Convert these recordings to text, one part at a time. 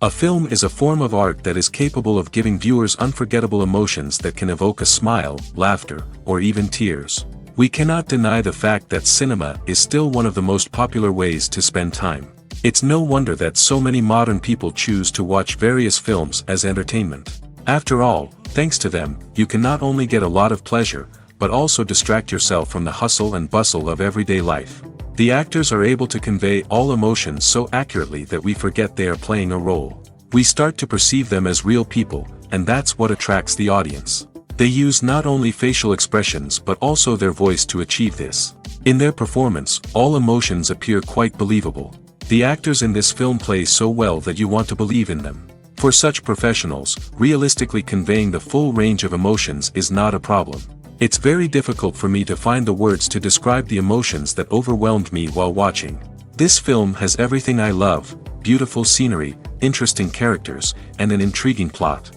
A film is a form of art that is capable of giving viewers unforgettable emotions that can evoke a smile, laughter, or even tears. We cannot deny the fact that cinema is still one of the most popular ways to spend time. It's no wonder that so many modern people choose to watch various films as entertainment. After all, thanks to them, you can not only get a lot of pleasure, but also distract yourself from the hustle and bustle of everyday life. The actors are able to convey all emotions so accurately that we forget they are playing a role. We start to perceive them as real people, and that's what attracts the audience. They use not only facial expressions but also their voice to achieve this. In their performance, all emotions appear quite believable. The actors in this film play so well that you want to believe in them. For such professionals, realistically conveying the full range of emotions is not a problem. It's very difficult for me to find the words to describe the emotions that overwhelmed me while watching. This film has everything I love: beautiful scenery, interesting characters, and an intriguing plot.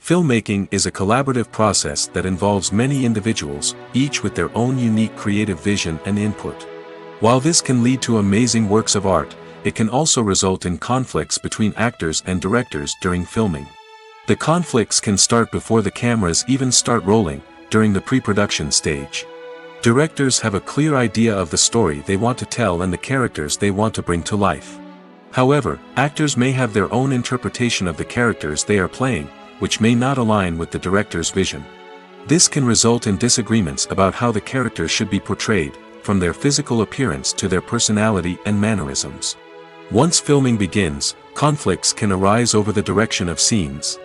Filmmaking is a collaborative process that involves many individuals, each with their own unique creative vision and input. While this can lead to amazing works of art, it can also result in conflicts between actors and directors during filming. The conflicts can start before the cameras even start rolling, during the pre-production stage. Directors have a clear idea of the story they want to tell and the characters they want to bring to life. However, actors may have their own interpretation of the characters they are playing, which may not align with the director's vision. This can result in disagreements about how the characters should be portrayed, from their physical appearance to their personality and mannerisms. Once filming begins, conflicts can arise over the direction of scenes.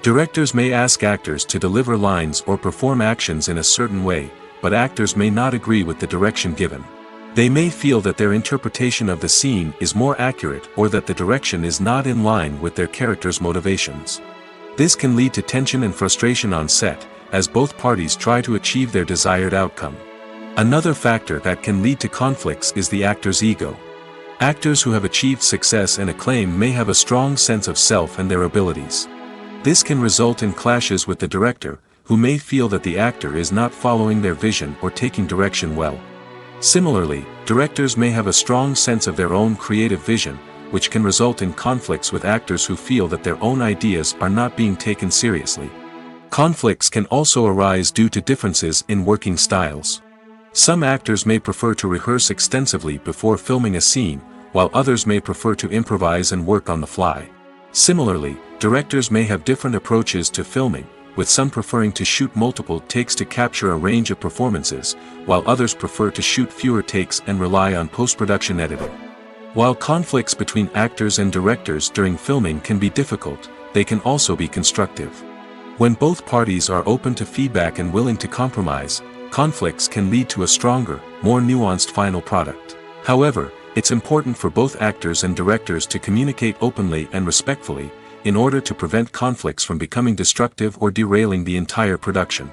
Directors may ask actors to deliver lines or perform actions in a certain way, but actors may not agree with the direction given. They may feel that their interpretation of the scene is more accurate or that the direction is not in line with their character's motivations. This can lead to tension and frustration on set, as both parties try to achieve their desired outcome. Another factor that can lead to conflicts is the actor's ego. Actors who have achieved success and acclaim may have a strong sense of self and their abilities. This can result in clashes with the director, who may feel that the actor is not following their vision or taking direction well. Similarly, directors may have a strong sense of their own creative vision, which can result in conflicts with actors who feel that their own ideas are not being taken seriously. Conflicts can also arise due to differences in working styles. Some actors may prefer to rehearse extensively before filming a scene, while others may prefer to improvise and work on the fly. Similarly, directors may have different approaches to filming, with some preferring to shoot multiple takes to capture a range of performances, while others prefer to shoot fewer takes and rely on post-production editing. While conflicts between actors and directors during filming can be difficult, they can also be constructive. When both parties are open to feedback and willing to compromise, conflicts can lead to a stronger, more nuanced final product. However, it's important for both actors and directors to communicate openly and respectfully, in order to prevent conflicts from becoming destructive or derailing the entire production.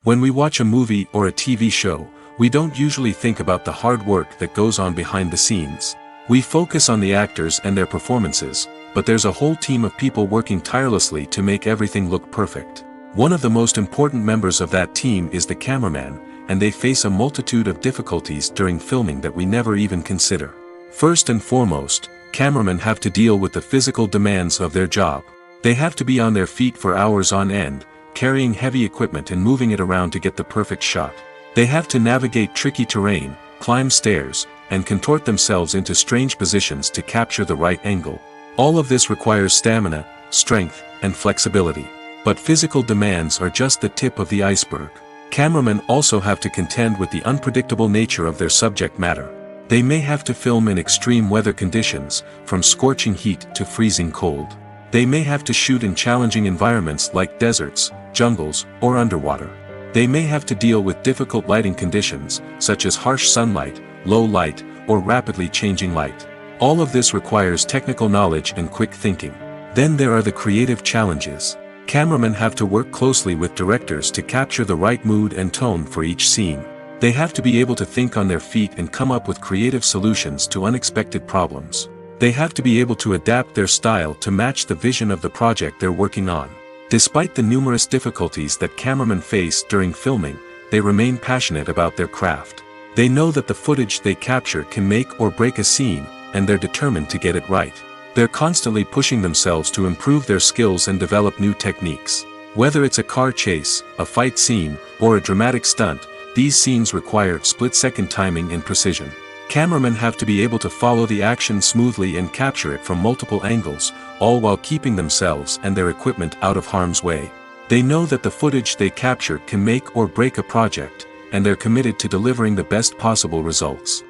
When we watch a movie or a TV show, we don't usually think about the hard work that goes on behind the scenes. We focus on the actors and their performances, but there's a whole team of people working tirelessly to make everything look perfect. One of the most important members of that team is the cameraman, and they face a multitude of difficulties during filming that we never even consider. First and foremost, cameramen have to deal with the physical demands of their job. They have to be on their feet for hours on end, carrying heavy equipment and moving it around to get the perfect shot. They have to navigate tricky terrain, climb stairs, and contort themselves into strange positions to capture the right angle. All of this requires stamina, strength, and flexibility. But physical demands are just the tip of the iceberg. Cameramen also have to contend with the unpredictable nature of their subject matter. They may have to film in extreme weather conditions, from scorching heat to freezing cold. They may have to shoot in challenging environments like deserts, jungles, or underwater. They may have to deal with difficult lighting conditions, such as harsh sunlight, low light, or rapidly changing light. All of this requires technical knowledge and quick thinking. Then there are the creative challenges. Cameramen have to work closely with directors to capture the right mood and tone for each scene. They have to be able to think on their feet and come up with creative solutions to unexpected problems. They have to be able to adapt their style to match the vision of the project they're working on. Despite the numerous difficulties that cameramen face during filming, they remain passionate about their craft. They know that the footage they capture can make or break a scene, and they're determined to get it right. They're constantly pushing themselves to improve their skills and develop new techniques. Whether it's a car chase, a fight scene, or a dramatic stunt, these scenes require split-second timing and precision. Cameramen have to be able to follow the action smoothly and capture it from multiple angles, all while keeping themselves and their equipment out of harm's way. They know that the footage they capture can make or break a project, and they're committed to delivering the best possible results.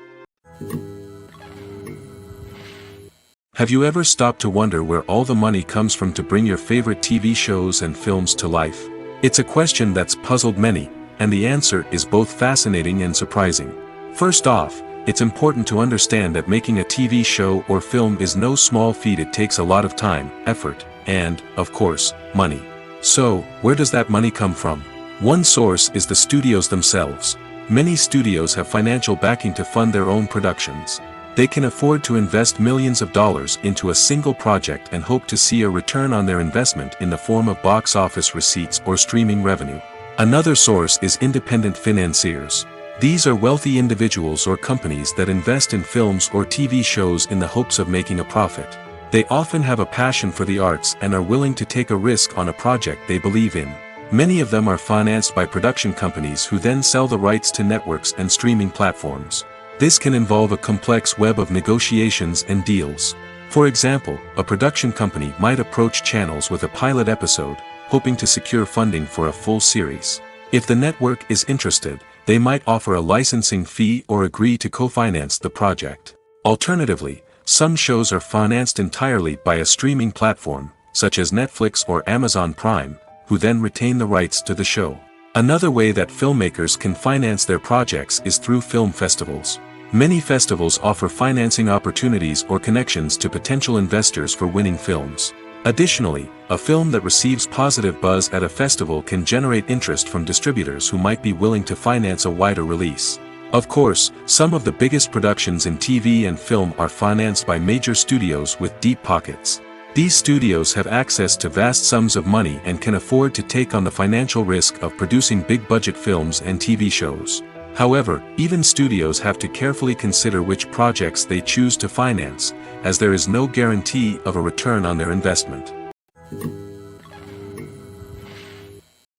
Have you ever stopped to wonder where all the money comes from to bring your favorite TV shows and films to life? It's a question that's puzzled many, and the answer is both fascinating and surprising. First off, it's important to understand that making a TV show or film is no small feat. It takes a lot of time, effort, and, of course, money. So, where does that money come from? One source is the studios themselves. Many studios have financial backing to fund their own productions. They can afford to invest millions of dollars into a single project and hope to see a return on their investment in the form of box office receipts or streaming revenue. Another source is independent financiers. These are wealthy individuals or companies that invest in films or TV shows in the hopes of making a profit. They often have a passion for the arts and are willing to take a risk on a project they believe in. Many of them are financed by production companies who then sell the rights to networks and streaming platforms. This can involve a complex web of negotiations and deals. For example, a production company might approach channels with a pilot episode, hoping to secure funding for a full series. If the network is interested, they might offer a licensing fee or agree to co-finance the project. Alternatively, some shows are financed entirely by a streaming platform, such as Netflix or Amazon Prime, who then retain the rights to the show. Another way that filmmakers can finance their projects is through film festivals. Many festivals offer financing opportunities or connections to potential investors for winning films. Additionally, a film that receives positive buzz at a festival can generate interest from distributors who might be willing to finance a wider release. Of course, some of the biggest productions in TV and film are financed by major studios with deep pockets. These studios have access to vast sums of money and can afford to take on the financial risk of producing big-budget films and TV shows. However, even studios have to carefully consider which projects they choose to finance, as there is no guarantee of a return on their investment.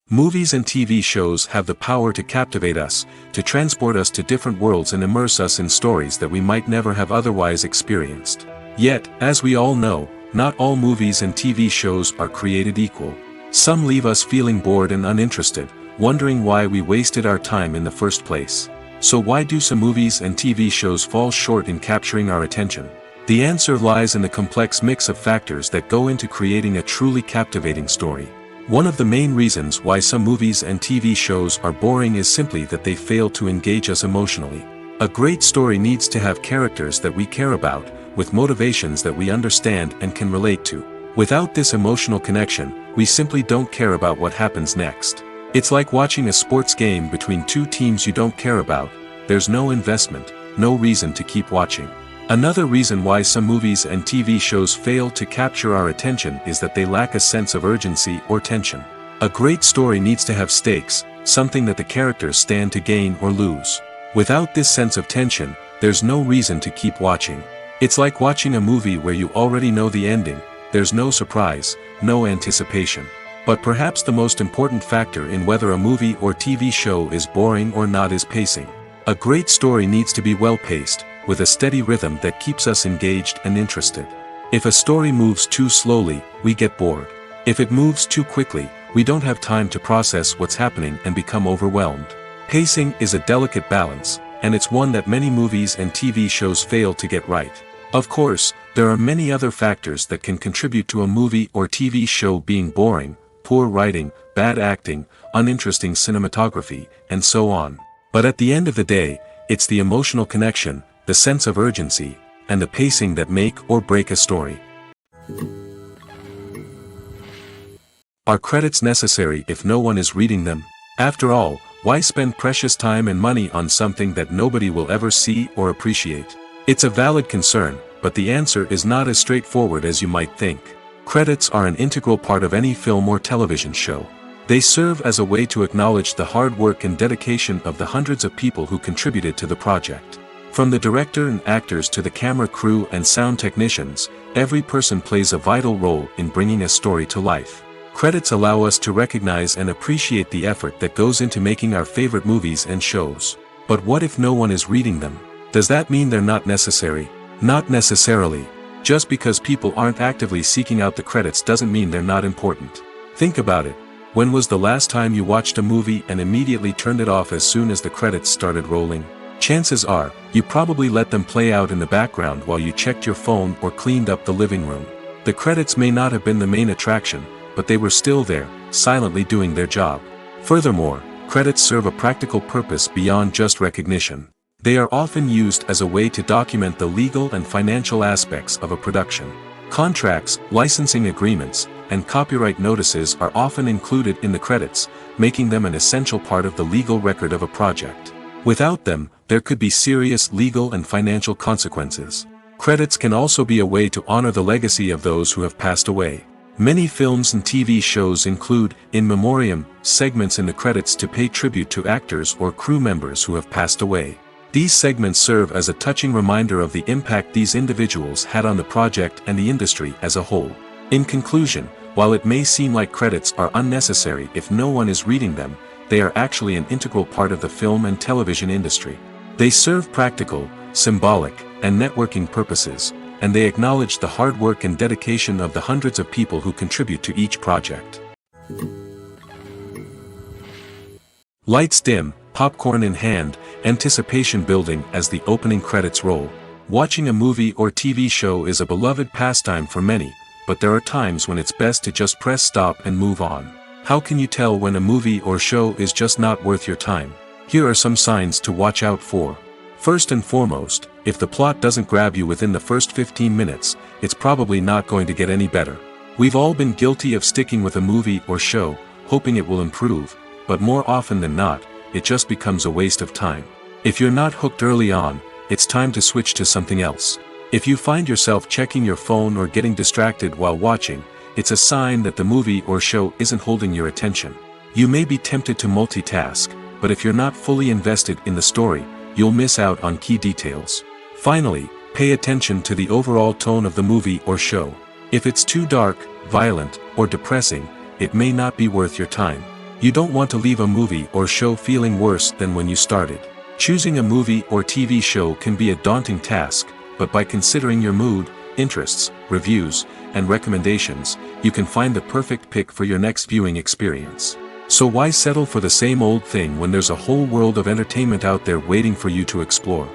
Movies and TV shows have the power to captivate us, to transport us to different worlds and immerse us in stories that we might never have otherwise experienced. Yet, as we all know, not all movies and TV shows are created equal. Some leave us feeling bored and uninterested, wondering why we wasted our time in the first place. So why do some movies and TV shows fall short in capturing our attention? The answer lies in the complex mix of factors that go into creating a truly captivating story. One of the main reasons why some movies and TV shows are boring is simply that they fail to engage us emotionally. A great story needs to have characters that we care about, with motivations that we understand and can relate to. Without this emotional connection, we simply don't care about what happens next. It's like watching a sports game between two teams you don't care about. There's no investment, no reason to keep watching. Another reason why some movies and TV shows fail to capture our attention is that they lack a sense of urgency or tension. A great story needs to have stakes, something that the characters stand to gain or lose. Without this sense of tension, there's no reason to keep watching. It's like watching a movie where you already know the ending. There's no surprise, no anticipation. But perhaps the most important factor in whether a movie or TV show is boring or not is pacing. A great story needs to be well-paced, with a steady rhythm that keeps us engaged and interested. If a story moves too slowly, we get bored. If it moves too quickly, we don't have time to process what's happening and become overwhelmed. Pacing is a delicate balance, and it's one that many movies and TV shows fail to get right. Of course, there are many other factors that can contribute to a movie or TV show being boring: poor writing, bad acting, uninteresting cinematography, and so on. But at the end of the day, it's the emotional connection, the sense of urgency, and the pacing that make or break a story. Are credits necessary if no one is reading them? After all, why spend precious time and money on something that nobody will ever see or appreciate? It's a valid concern, but the answer is not as straightforward as you might think. Credits are an integral part of any film or television show. They serve as a way to acknowledge the hard work and dedication of the hundreds of people who contributed to the project. From the director and actors to the camera crew and sound technicians, every person plays a vital role in bringing a story to life. Credits allow us to recognize and appreciate the effort that goes into making our favorite movies and shows. But what if no one is reading them? Does that mean they're not necessary? Not necessarily. Just because people aren't actively seeking out the credits doesn't mean they're not important. Think about it. When was the last time you watched a movie and immediately turned it off as soon as the credits started rolling? Chances are, you probably let them play out in the background while you checked your phone or cleaned up the living room. The credits may not have been the main attraction, but they were still there, silently doing their job. Furthermore, credits serve a practical purpose beyond just recognition. They are often used as a way to document the legal and financial aspects of a production. Contracts, licensing agreements, and copyright notices are often included in the credits, making them an essential part of the legal record of a project. Without them, there could be serious legal and financial consequences. Credits can also be a way to honor the legacy of those who have passed away. Many films and TV shows include, in memoriam, segments in the credits to pay tribute to actors or crew members who have passed away. These segments serve as a touching reminder of the impact these individuals had on the project and the industry as a whole. In conclusion, while it may seem like credits are unnecessary if no one is reading them, they are actually an integral part of the film and television industry. They serve practical, symbolic, and networking purposes, and they acknowledge the hard work and dedication of the hundreds of people who contribute to each project. Lights dim, popcorn in hand, anticipation building as the opening credits roll. Watching a movie or TV show is a beloved pastime for many, but there are times when it's best to just press stop and move on. How can you tell when a movie or show is just not worth your time? Here are some signs to watch out for. First and foremost, if the plot doesn't grab you within the first 15 minutes, it's probably not going to get any better. We've all been guilty of sticking with a movie or show, hoping it will improve, but more often than not, it just becomes a waste of time. If you're not hooked early on, it's time to switch to something else. If you find yourself checking your phone or getting distracted while watching, it's a sign that the movie or show isn't holding your attention. You may be tempted to multitask, but if you're not fully invested in the story, you'll miss out on key details. Finally, pay attention to the overall tone of the movie or show. If it's too dark, violent, or depressing, it may not be worth your time. You don't want to leave a movie or show feeling worse than when you started. Choosing a movie or TV show can be a daunting task, but by considering your mood, interests, reviews, and recommendations, you can find the perfect pick for your next viewing experience. So why settle for the same old thing when there's a whole world of entertainment out there waiting for you to explore?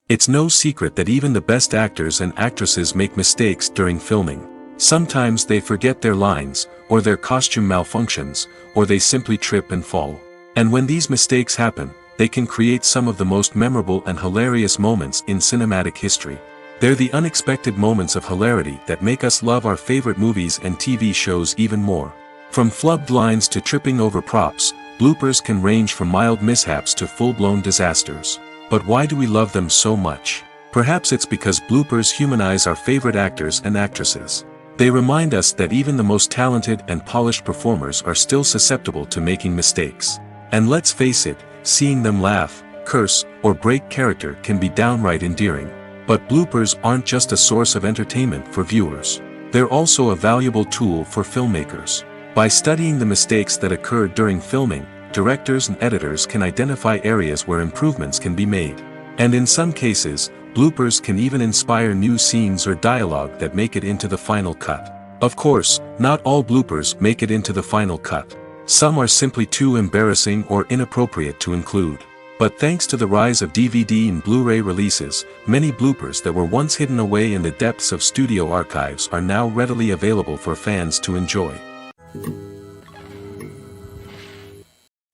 It's no secret that even the best actors and actresses make mistakes during filming. Sometimes they forget their lines, or their costume malfunctions, or they simply trip and fall. And when these mistakes happen, they can create some of the most memorable and hilarious moments in cinematic history. They're the unexpected moments of hilarity that make us love our favorite movies and TV shows even more. From flubbed lines to tripping over props, bloopers can range from mild mishaps to full-blown disasters. But why do we love them so much? Perhaps it's because bloopers humanize our favorite actors and actresses. They remind us that even the most talented and polished performers are still susceptible to making mistakes. And let's face it, seeing them laugh, curse, or break character can be downright endearing. But bloopers aren't just a source of entertainment for viewers. They're also a valuable tool for filmmakers. By studying the mistakes that occurred during filming, directors and editors can identify areas where improvements can be made. And in some cases, bloopers can even inspire new scenes or dialogue that make it into the final cut. Of course, not all bloopers make it into the final cut. Some are simply too embarrassing or inappropriate to include. But thanks to the rise of DVD and Blu-ray releases, many bloopers that were once hidden away in the depths of studio archives are now readily available for fans to enjoy.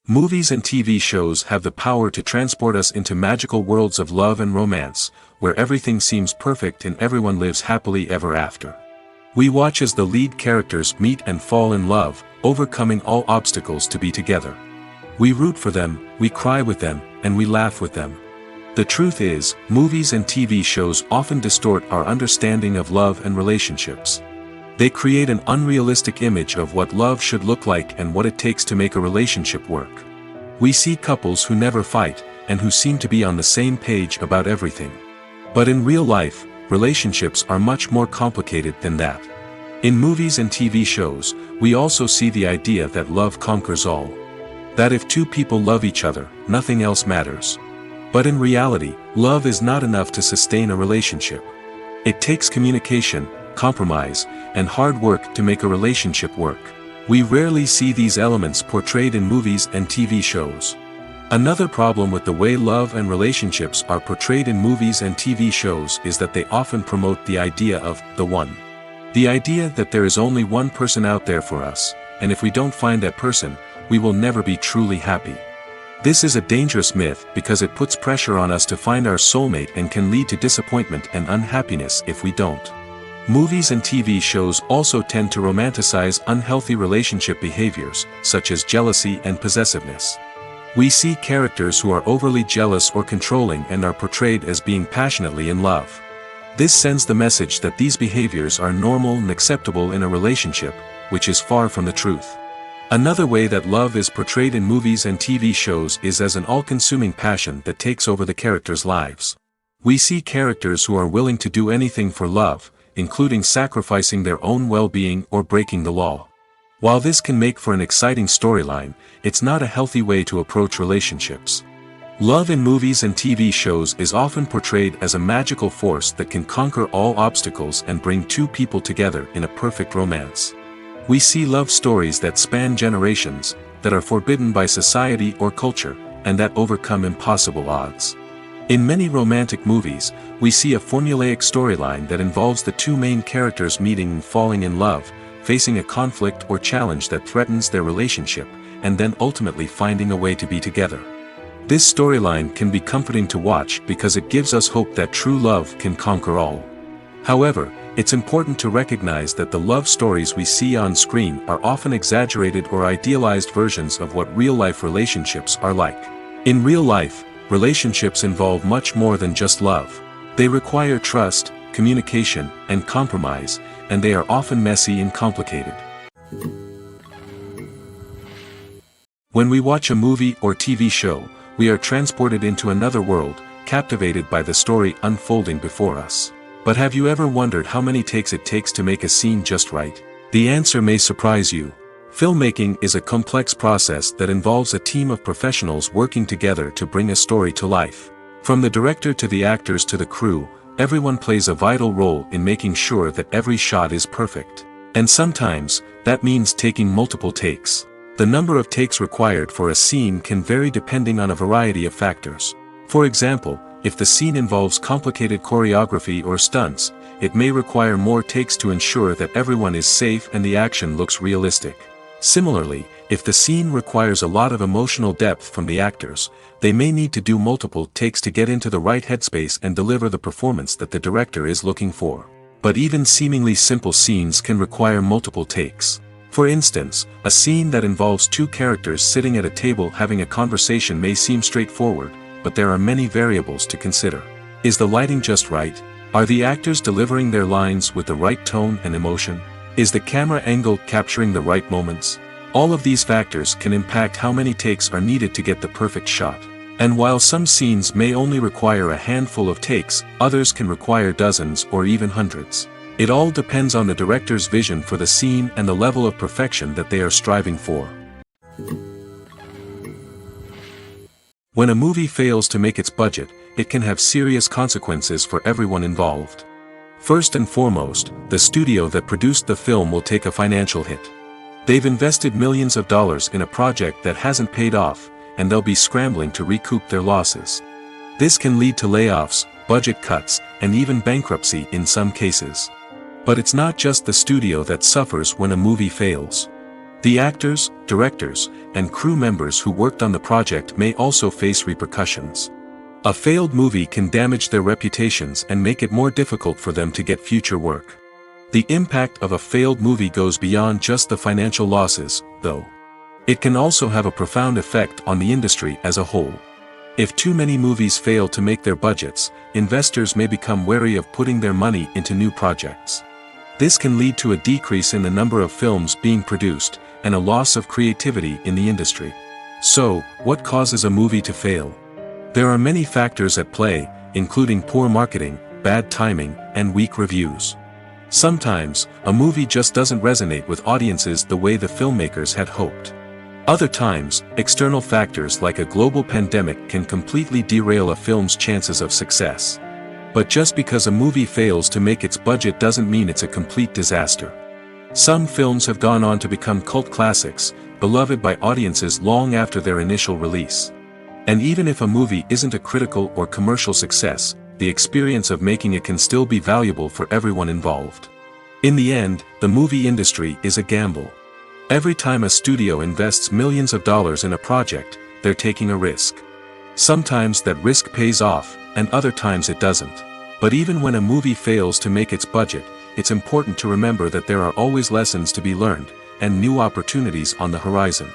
Movies and TV shows have the power to transport us into magical worlds of love and romance, where everything seems perfect and everyone lives happily ever after. We watch as the lead characters meet and fall in love, overcoming all obstacles to be together. We root for them, we cry with them, and we laugh with them. The truth is, movies and TV shows often distort our understanding of love and relationships. They create an unrealistic image of what love should look like and what it takes to make a relationship work. We see couples who never fight, and who seem to be on the same page about everything. But in real life, relationships are much more complicated than that. In movies and TV shows, we also see the idea that love conquers all. That if two people love each other, nothing else matters. But in reality, love is not enough to sustain a relationship. It takes communication, compromise, and hard work to make a relationship work. We rarely see these elements portrayed in movies and TV shows. Another problem with the way love and relationships are portrayed in movies and TV shows is that they often promote the idea of the one. The idea that there is only one person out there for us, and if we don't find that person, we will never be truly happy. This is a dangerous myth because it puts pressure on us to find our soulmate and can lead to disappointment and unhappiness if we don't. Movies and TV shows also tend to romanticize unhealthy relationship behaviors, such as jealousy and possessiveness. We see characters who are overly jealous or controlling and are portrayed as being passionately in love. This sends the message that these behaviors are normal and acceptable in a relationship, which is far from the truth. Another way that love is portrayed in movies and TV shows is as an all-consuming passion that takes over the characters' lives. We see characters who are willing to do anything for love, including sacrificing their own well-being or breaking the law. While this can make for an exciting storyline, it's not a healthy way to approach relationships. Love in movies and TV shows is often portrayed as a magical force that can conquer all obstacles and bring two people together in a perfect romance. We see love stories that span generations, that are forbidden by society or culture, and that overcome impossible odds. In many romantic movies, we see a formulaic storyline that involves the two main characters meeting and falling in love, facing a conflict or challenge that threatens their relationship, and then ultimately finding a way to be together. This storyline can be comforting to watch because it gives us hope that true love can conquer all. However, it's important to recognize that the love stories we see on screen are often exaggerated or idealized versions of what real-life relationships are like. In real life, relationships involve much more than just love. They require trust, communication, and compromise, and they are often messy and complicated. When we watch a movie or TV show, we are transported into another world, captivated by the story unfolding before us. But have you ever wondered how many takes it takes to make a scene just right? The answer may surprise you. Filmmaking is a complex process that involves a team of professionals working together to bring a story to life. From the director to the actors to the crew, everyone plays a vital role in making sure that every shot is perfect. And sometimes, that means taking multiple takes. The number of takes required for a scene can vary depending on a variety of factors. For example, if the scene involves complicated choreography or stunts, it may require more takes to ensure that everyone is safe and the action looks realistic. Similarly, if the scene requires a lot of emotional depth from the actors, they may need to do multiple takes to get into the right headspace and deliver the performance that the director is looking for. But even seemingly simple scenes can require multiple takes. For instance, a scene that involves two characters sitting at a table having a conversation may seem straightforward, but there are many variables to consider. Is the lighting just right? Are the actors delivering their lines with the right tone and emotion? Is the camera angle capturing the right moments? All of these factors can impact how many takes are needed to get the perfect shot. And while some scenes may only require a handful of takes, others can require dozens or even hundreds. It all depends on the director's vision for the scene and the level of perfection that they are striving for. When a movie fails to make its budget, it can have serious consequences for everyone involved. First and foremost, the studio that produced the film will take a financial hit. They've invested millions of dollars in a project that hasn't paid off, and they'll be scrambling to recoup their losses. This can lead to layoffs, budget cuts, and even bankruptcy in some cases. But it's not just the studio that suffers when a movie fails. The actors, directors, and crew members who worked on the project may also face repercussions. A failed movie can damage their reputations and make it more difficult for them to get future work. The impact of a failed movie goes beyond just the financial losses, though. It can also have a profound effect on the industry as a whole. If too many movies fail to make their budgets, investors may become wary of putting their money into new projects. This can lead to a decrease in the number of films being produced, and a loss of creativity in the industry. So, what causes a movie to fail? There are many factors at play, including poor marketing, bad timing, and weak reviews. Sometimes, a movie just doesn't resonate with audiences the way the filmmakers had hoped. Other times, external factors like a global pandemic can completely derail a film's chances of success. But just because a movie fails to make its budget doesn't mean it's a complete disaster. Some films have gone on to become cult classics, beloved by audiences long after their initial release. And even if a movie isn't a critical or commercial success, the experience of making it can still be valuable for everyone involved. In the end, the movie industry is a gamble. Every time a studio invests millions of dollars in a project, they're taking a risk. Sometimes that risk pays off, and other times it doesn't. But even when a movie fails to make its budget, it's important to remember that there are always lessons to be learned, and new opportunities on the horizon.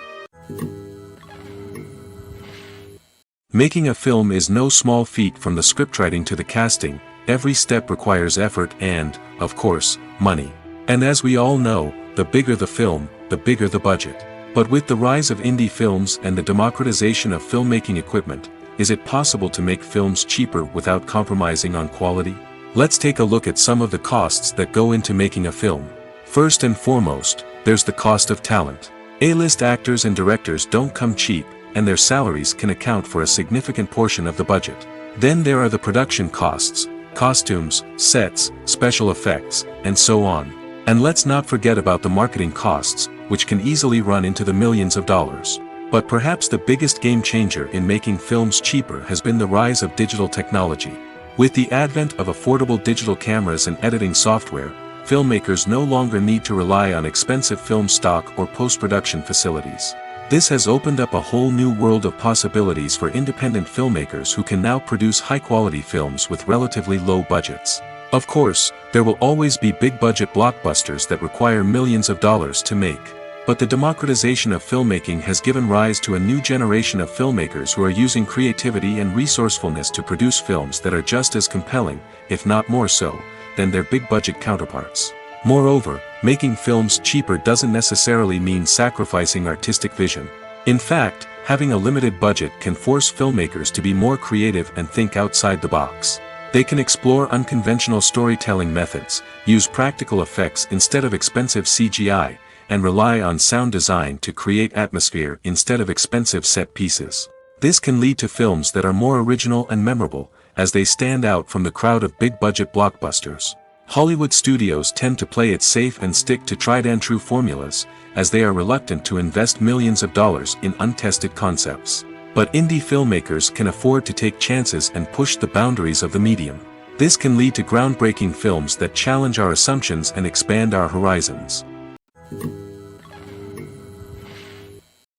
Making a film is no small feat. From the scriptwriting to the casting, every step requires effort and, of course, money. And as we all know, the bigger the film, the bigger the budget. But with the rise of indie films and the democratization of filmmaking equipment, is it possible to make films cheaper without compromising on quality? Let's take a look at some of the costs that go into making a film. First and foremost, there's the cost of talent. A-list actors and directors don't come cheap, and their salaries can account for a significant portion of the budget. Then there are the production costs, costumes, sets, special effects, and so on. And let's not forget about the marketing costs, which can easily run into the millions of dollars. But perhaps the biggest game changer in making films cheaper has been the rise of digital technology. With the advent of affordable digital cameras and editing software, filmmakers no longer need to rely on expensive film stock or post-production facilities. This has opened up a whole new world of possibilities for independent filmmakers who can now produce high-quality films with relatively low budgets. Of course, there will always be big-budget blockbusters that require millions of dollars to make. But the democratization of filmmaking has given rise to a new generation of filmmakers who are using creativity and resourcefulness to produce films that are just as compelling, if not more so, than their big-budget counterparts. Moreover, making films cheaper doesn't necessarily mean sacrificing artistic vision. In fact, having a limited budget can force filmmakers to be more creative and think outside the box. They can explore unconventional storytelling methods, use practical effects instead of expensive CGI, and rely on sound design to create atmosphere instead of expensive set pieces. This can lead to films that are more original and memorable, as they stand out from the crowd of big-budget blockbusters. Hollywood studios tend to play it safe and stick to tried-and-true formulas, as they are reluctant to invest millions of dollars in untested concepts. But indie filmmakers can afford to take chances and push the boundaries of the medium. This can lead to groundbreaking films that challenge our assumptions and expand our horizons.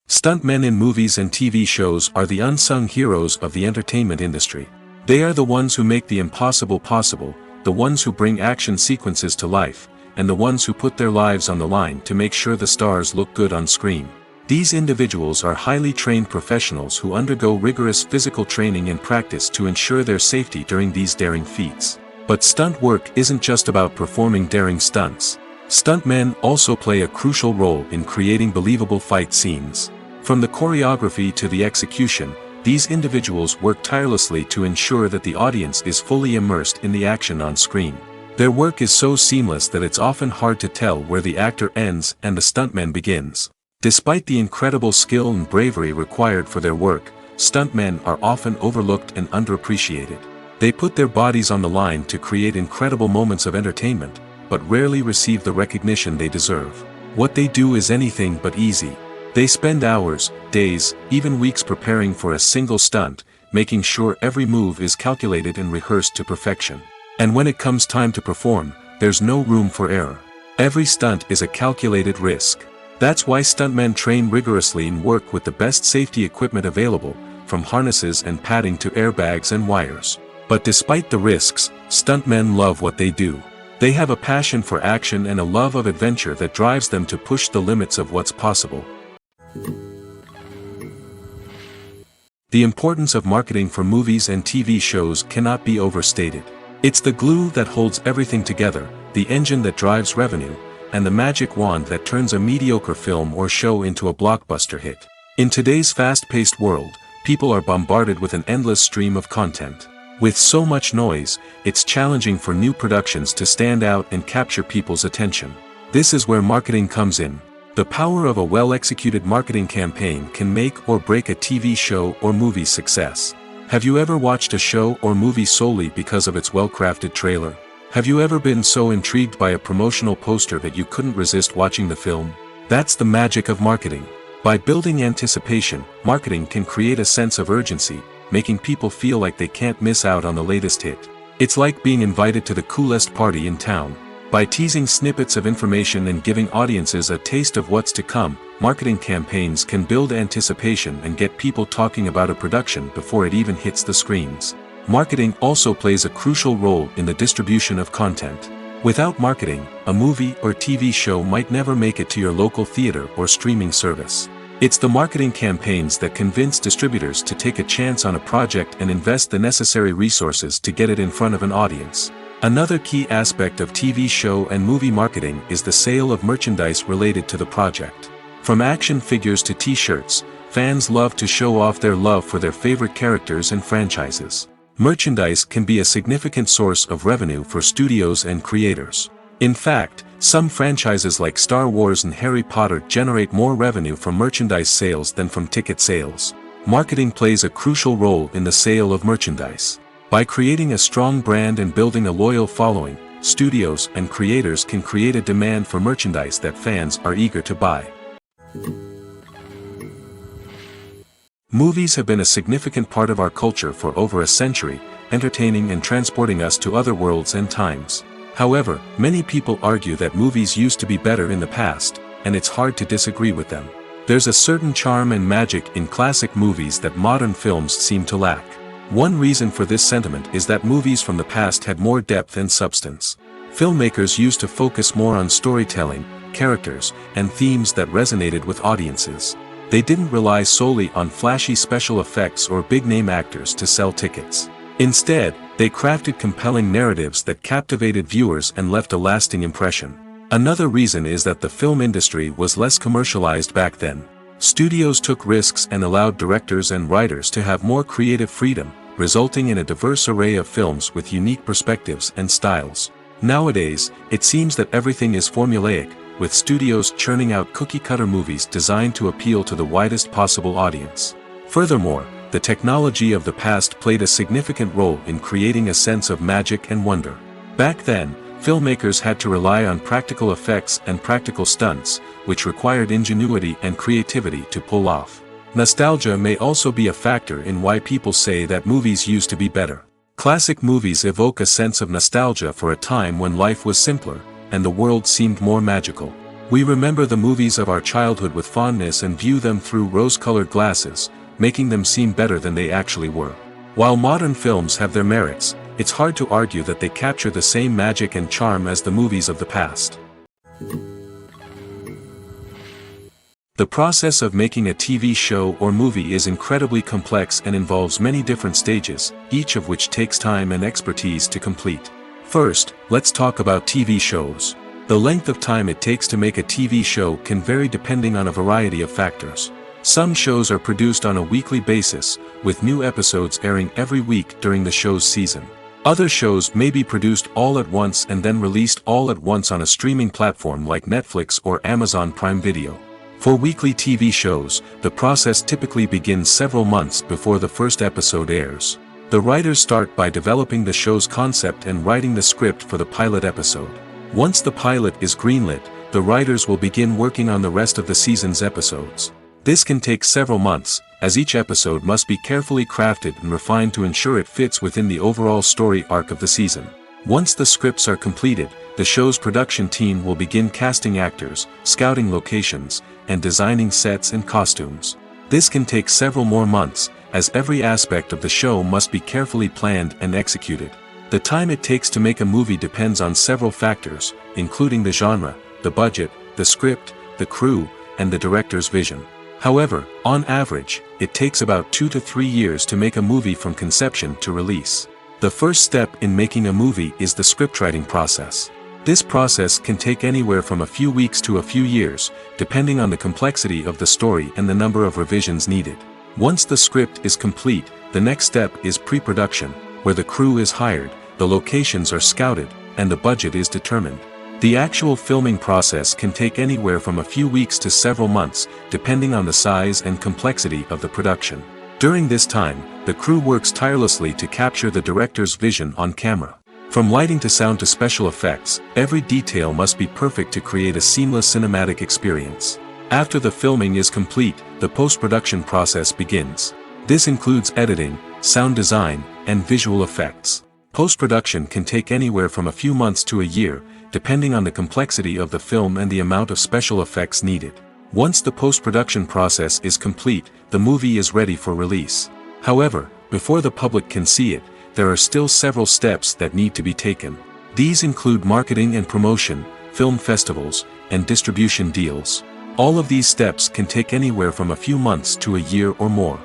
Stuntmen in movies and TV shows are the unsung heroes of the entertainment industry. They are the ones who make the impossible possible, the ones who bring action sequences to life, and the ones who put their lives on the line to make sure the stars look good on screen. These individuals are highly trained professionals who undergo rigorous physical training and practice to ensure their safety during these daring feats. But stunt work isn't just about performing daring stunts. Stuntmen also play a crucial role in creating believable fight scenes. From the choreography to the execution, these individuals work tirelessly to ensure that the audience is fully immersed in the action on screen. Their work is so seamless that it's often hard to tell where the actor ends and the stuntman begins. Despite the incredible skill and bravery required for their work, stuntmen are often overlooked and underappreciated. They put their bodies on the line to create incredible moments of entertainment, but rarely receive the recognition they deserve. What they do is anything but easy. They spend hours, days, even weeks preparing for a single stunt, making sure every move is calculated and rehearsed to perfection. And when it comes time to perform, there's no room for error. Every stunt is a calculated risk. That's why stuntmen train rigorously and work with the best safety equipment available, from harnesses and padding to airbags and wires. But despite the risks, stuntmen love what they do. They have a passion for action and a love of adventure that drives them to push the limits of what's possible. The importance of marketing for movies and TV shows cannot be overstated. It's the glue that holds everything together, the engine that drives revenue, and the magic wand that turns a mediocre film or show into a blockbuster hit. In today's fast-paced world, people are bombarded with an endless stream of content. With so much noise, it's challenging for new productions to stand out and capture people's attention. This is where marketing comes in. The power of a well-executed marketing campaign can make or break a TV show or movie's success. Have you ever watched a show or movie solely because of its well-crafted trailer? Have you ever been so intrigued by a promotional poster that you couldn't resist watching the film? That's the magic of marketing. By building anticipation, marketing can create a sense of urgency, making people feel like they can't miss out on the latest hit. It's like being invited to the coolest party in town. By teasing snippets of information and giving audiences a taste of what's to come, marketing campaigns can build anticipation and get people talking about a production before it even hits the screens. Marketing also plays a crucial role in the distribution of content. Without marketing, a movie or TV show might never make it to your local theater or streaming service. It's the marketing campaigns that convince distributors to take a chance on a project and invest the necessary resources to get it in front of an audience. Another key aspect of TV show and movie marketing is the sale of merchandise related to the project. From action figures to t-shirts, fans love to show off their love for their favorite characters and franchises. Merchandise can be a significant source of revenue for studios and creators. In fact, some franchises like Star Wars and Harry Potter generate more revenue from merchandise sales than from ticket sales. Marketing plays a crucial role in the sale of merchandise. By creating a strong brand and building a loyal following, studios and creators can create a demand for merchandise that fans are eager to buy. Movies have been a significant part of our culture for over a century, entertaining and transporting us to other worlds and times. However, many people argue that movies used to be better in the past, and it's hard to disagree with them. There's a certain charm and magic in classic movies that modern films seem to lack. One reason for this sentiment is that movies from the past had more depth and substance. Filmmakers used to focus more on storytelling, characters, and themes that resonated with audiences. They didn't rely solely on flashy special effects or big-name actors to sell tickets. Instead, they crafted compelling narratives that captivated viewers and left a lasting impression. Another reason is that the film industry was less commercialized back then. Studios took risks and allowed directors and writers to have more creative freedom, resulting in a diverse array of films with unique perspectives and styles. Nowadays, it seems that everything is formulaic, with studios churning out cookie-cutter movies designed to appeal to the widest possible audience. Furthermore, the technology of the past played a significant role in creating a sense of magic and wonder. Back then, filmmakers had to rely on practical effects and practical stunts, which required ingenuity and creativity to pull off. Nostalgia may also be a factor in why people say that movies used to be better. Classic movies evoke a sense of nostalgia for a time when life was simpler, and the world seemed more magical. We remember the movies of our childhood with fondness and view them through rose-colored glasses, making them seem better than they actually were. While modern films have their merits, it's hard to argue that they capture the same magic and charm as the movies of the past. The process of making a TV show or movie is incredibly complex and involves many different stages, each of which takes time and expertise to complete. First, let's talk about TV shows. The length of time it takes to make a TV show can vary depending on a variety of factors. Some shows are produced on a weekly basis, with new episodes airing every week during the show's season. Other shows may be produced all at once and then released all at once on a streaming platform like Netflix or Amazon Prime Video. For weekly TV shows, the process typically begins several months before the first episode airs. The writers start by developing the show's concept and writing the script for the pilot episode. Once the pilot is greenlit, the writers will begin working on the rest of the season's episodes. This can take several months, as each episode must be carefully crafted and refined to ensure it fits within the overall story arc of the season. Once the scripts are completed, the show's production team will begin casting actors, scouting locations, and designing sets and costumes. This can take several more months, as every aspect of the show must be carefully planned and executed. The time it takes to make a movie depends on several factors, including the genre, the budget, the script, the crew, and the director's vision. However, on average, it takes about 2 to 3 years to make a movie from conception to release. The first step in making a movie is the scriptwriting process. This process can take anywhere from a few weeks to a few years, depending on the complexity of the story and the number of revisions needed. Once the script is complete, the next step is pre-production, where the crew is hired, the locations are scouted, and the budget is determined. The actual filming process can take anywhere from a few weeks to several months, depending on the size and complexity of the production. During this time, the crew works tirelessly to capture the director's vision on camera. From lighting to sound to special effects, every detail must be perfect to create a seamless cinematic experience. After the filming is complete, the post-production process begins. This includes editing, sound design, and visual effects. Post-production can take anywhere from a few months to a year, depending on the complexity of the film and the amount of special effects needed. Once the post-production process is complete, the movie is ready for release. However, before the public can see it, there are still several steps that need to be taken. These include marketing and promotion, film festivals, and distribution deals. All of these steps can take anywhere from a few months to a year or more.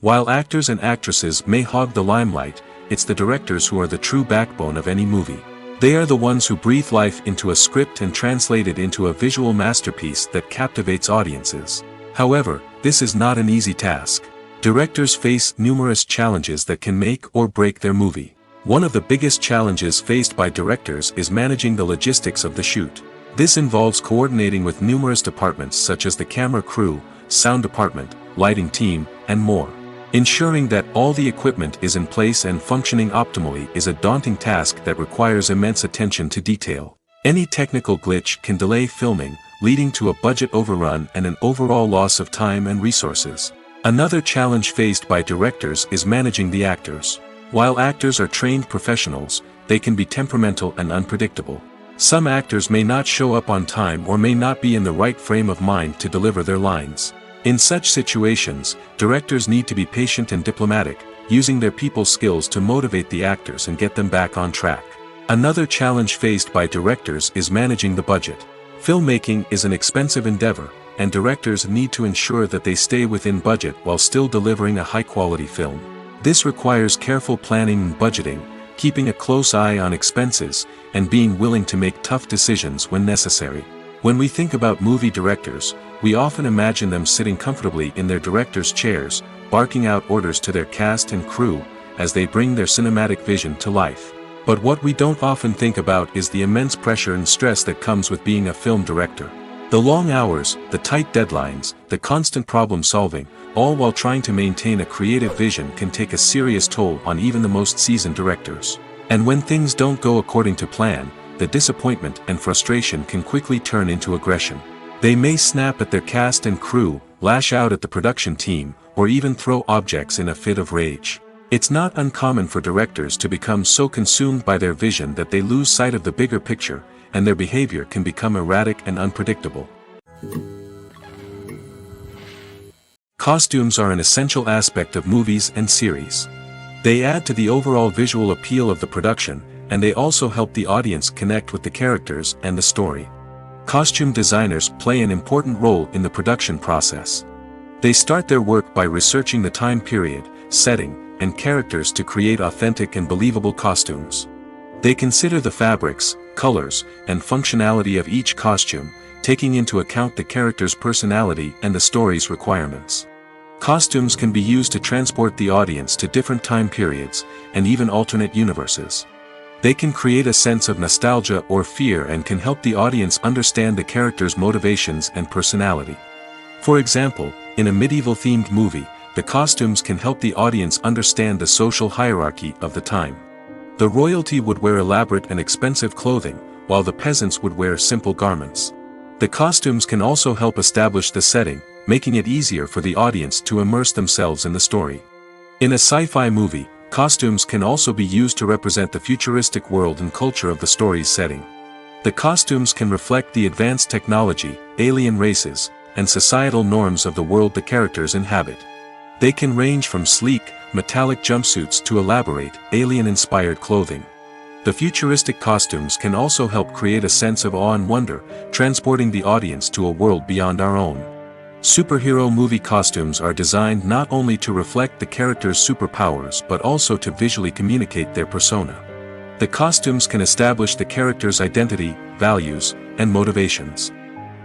While actors and actresses may hog the limelight, it's the directors who are the true backbone of any movie. They are the ones who breathe life into a script and translate it into a visual masterpiece that captivates audiences. However, this is not an easy task. Directors face numerous challenges that can make or break their movie. One of the biggest challenges faced by directors is managing the logistics of the shoot. This involves coordinating with numerous departments such as the camera crew, sound department, lighting team, and more. Ensuring that all the equipment is in place and functioning optimally is a daunting task that requires immense attention to detail. Any technical glitch can delay filming, leading to a budget overrun and an overall loss of time and resources. Another challenge faced by directors is managing the actors. While actors are trained professionals, they can be temperamental and unpredictable. Some actors may not show up on time or may not be in the right frame of mind to deliver their lines. In such situations, directors need to be patient and diplomatic, using their people skills to motivate the actors and get them back on track. Another challenge faced by directors is managing the budget. Filmmaking is an expensive endeavor, and directors need to ensure that they stay within budget while still delivering a high-quality film. This requires careful planning and budgeting, keeping a close eye on expenses, and being willing to make tough decisions when necessary. When we think about movie directors, we often imagine them sitting comfortably in their director's chairs, barking out orders to their cast and crew, as they bring their cinematic vision to life. But what we don't often think about is the immense pressure and stress that comes with being a film director. The long hours, the tight deadlines, the constant problem solving, all while trying to maintain a creative vision can take a serious toll on even the most seasoned directors. And when things don't go according to plan, the disappointment and frustration can quickly turn into aggression. They may snap at their cast and crew, lash out at the production team, or even throw objects in a fit of rage. It's not uncommon for directors to become so consumed by their vision that they lose sight of the bigger picture, and their behavior can become erratic and unpredictable. Costumes are an essential aspect of movies and series. They add to the overall visual appeal of the production, and they also help the audience connect with the characters and the story. Costume designers play an important role in the production process. They start their work by researching the time period, setting, and characters to create authentic and believable costumes. They consider the fabrics, colors, and functionality of each costume, taking into account the character's personality and the story's requirements. Costumes can be used to transport the audience to different time periods, and even alternate universes. They can create a sense of nostalgia or fear and can help the audience understand the character's motivations and personality. For example, in a medieval-themed movie, the costumes can help the audience understand the social hierarchy of the time. The royalty would wear elaborate and expensive clothing, while the peasants would wear simple garments. The costumes can also help establish the setting, making it easier for the audience to immerse themselves in the story. In a sci-fi movie, costumes can also be used to represent the futuristic world and culture of the story's setting. The costumes can reflect the advanced technology, alien races, and societal norms of the world the characters inhabit. They can range from sleek, metallic jumpsuits to elaborate, alien-inspired clothing. The futuristic costumes can also help create a sense of awe and wonder, transporting the audience to a world beyond our own. Superhero movie costumes are designed not only to reflect the character's superpowers but also to visually communicate their persona. The costumes can establish the character's identity, values, and motivations.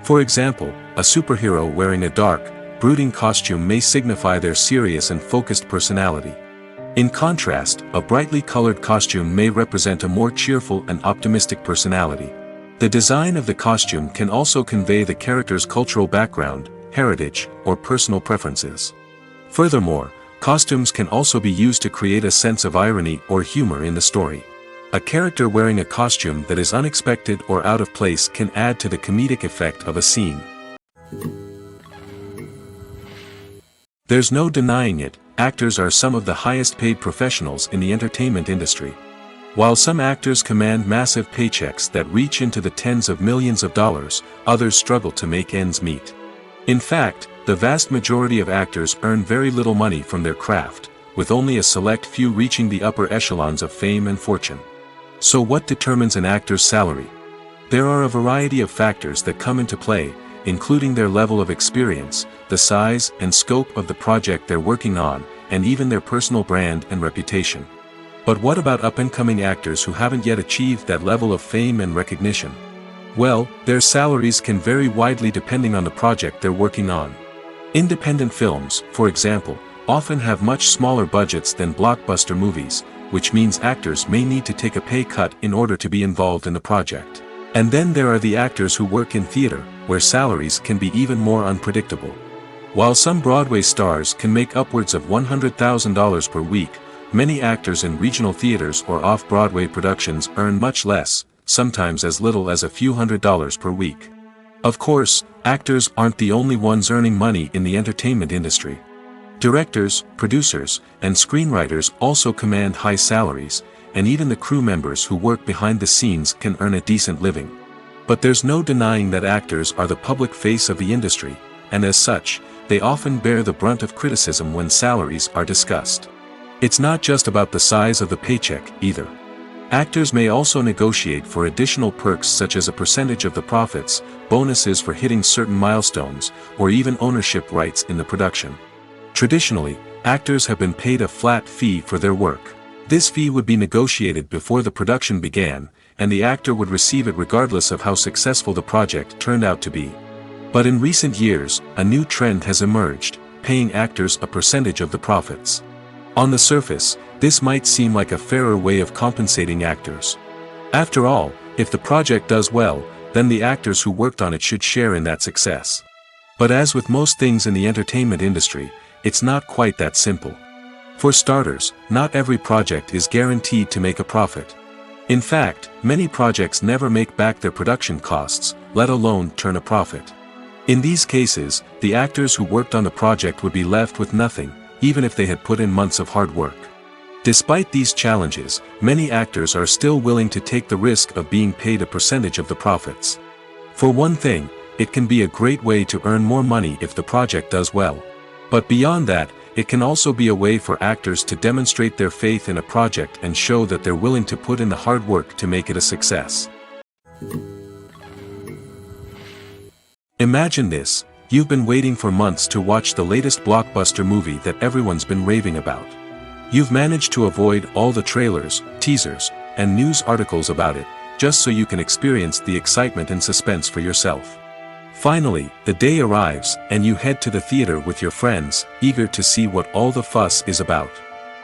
For example, a superhero wearing a dark, brooding costume may signify their serious and focused personality. In contrast, a brightly colored costume may represent a more cheerful and optimistic personality. The design of the costume can also convey the character's cultural background, heritage, or personal preferences. Furthermore, costumes can also be used to create a sense of irony or humor in the story. A character wearing a costume that is unexpected or out of place can add to the comedic effect of a scene. There's no denying it, actors are some of the highest paid professionals in the entertainment industry. While some actors command massive paychecks that reach into the tens of millions of dollars, others struggle to make ends meet. In fact, the vast majority of actors earn very little money from their craft, with only a select few reaching the upper echelons of fame and fortune. So what determines an actor's salary? There are a variety of factors that come into play, including their level of experience, the size and scope of the project they're working on, and even their personal brand and reputation. But what about up-and-coming actors who haven't yet achieved that level of fame and recognition? Well, their salaries can vary widely depending on the project they're working on. Independent films, for example, often have much smaller budgets than blockbuster movies, which means actors may need to take a pay cut in order to be involved in the project. And then there are the actors who work in theater, where salaries can be even more unpredictable. While some Broadway stars can make upwards of $100,000 per week, many actors in regional theaters or off-Broadway productions earn much less, sometimes as little as a few $100s per week. Of course, actors aren't the only ones earning money in the entertainment industry. Directors, producers, and screenwriters also command high salaries, and even the crew members who work behind the scenes can earn a decent living. But there's no denying that actors are the public face of the industry, and as such, they often bear the brunt of criticism when salaries are discussed. It's not just about the size of the paycheck, either. Actors may also negotiate for additional perks such as a percentage of the profits, bonuses for hitting certain milestones, or even ownership rights in the production. Traditionally, actors have been paid a flat fee for their work. This fee would be negotiated before the production began, and the actor would receive it regardless of how successful the project turned out to be. But in recent years, a new trend has emerged, paying actors a percentage of the profits. On the surface, this might seem like a fairer way of compensating actors. After all, if the project does well, then the actors who worked on it should share in that success. But as with most things in the entertainment industry, it's not quite that simple. For starters, not every project is guaranteed to make a profit. In fact, many projects never make back their production costs, let alone turn a profit. In these cases, the actors who worked on the project would be left with nothing, even if they had put in months of hard work. Despite these challenges, many actors are still willing to take the risk of being paid a percentage of the profits. For one thing, it can be a great way to earn more money if the project does well. But beyond that, it can also be a way for actors to demonstrate their faith in a project and show that they're willing to put in the hard work to make it a success. Imagine this: you've been waiting for months to watch the latest blockbuster movie that everyone's been raving about. You've managed to avoid all the trailers, teasers, and news articles about it, just so you can experience the excitement and suspense for yourself. Finally, the day arrives, and you head to the theater with your friends, eager to see what all the fuss is about.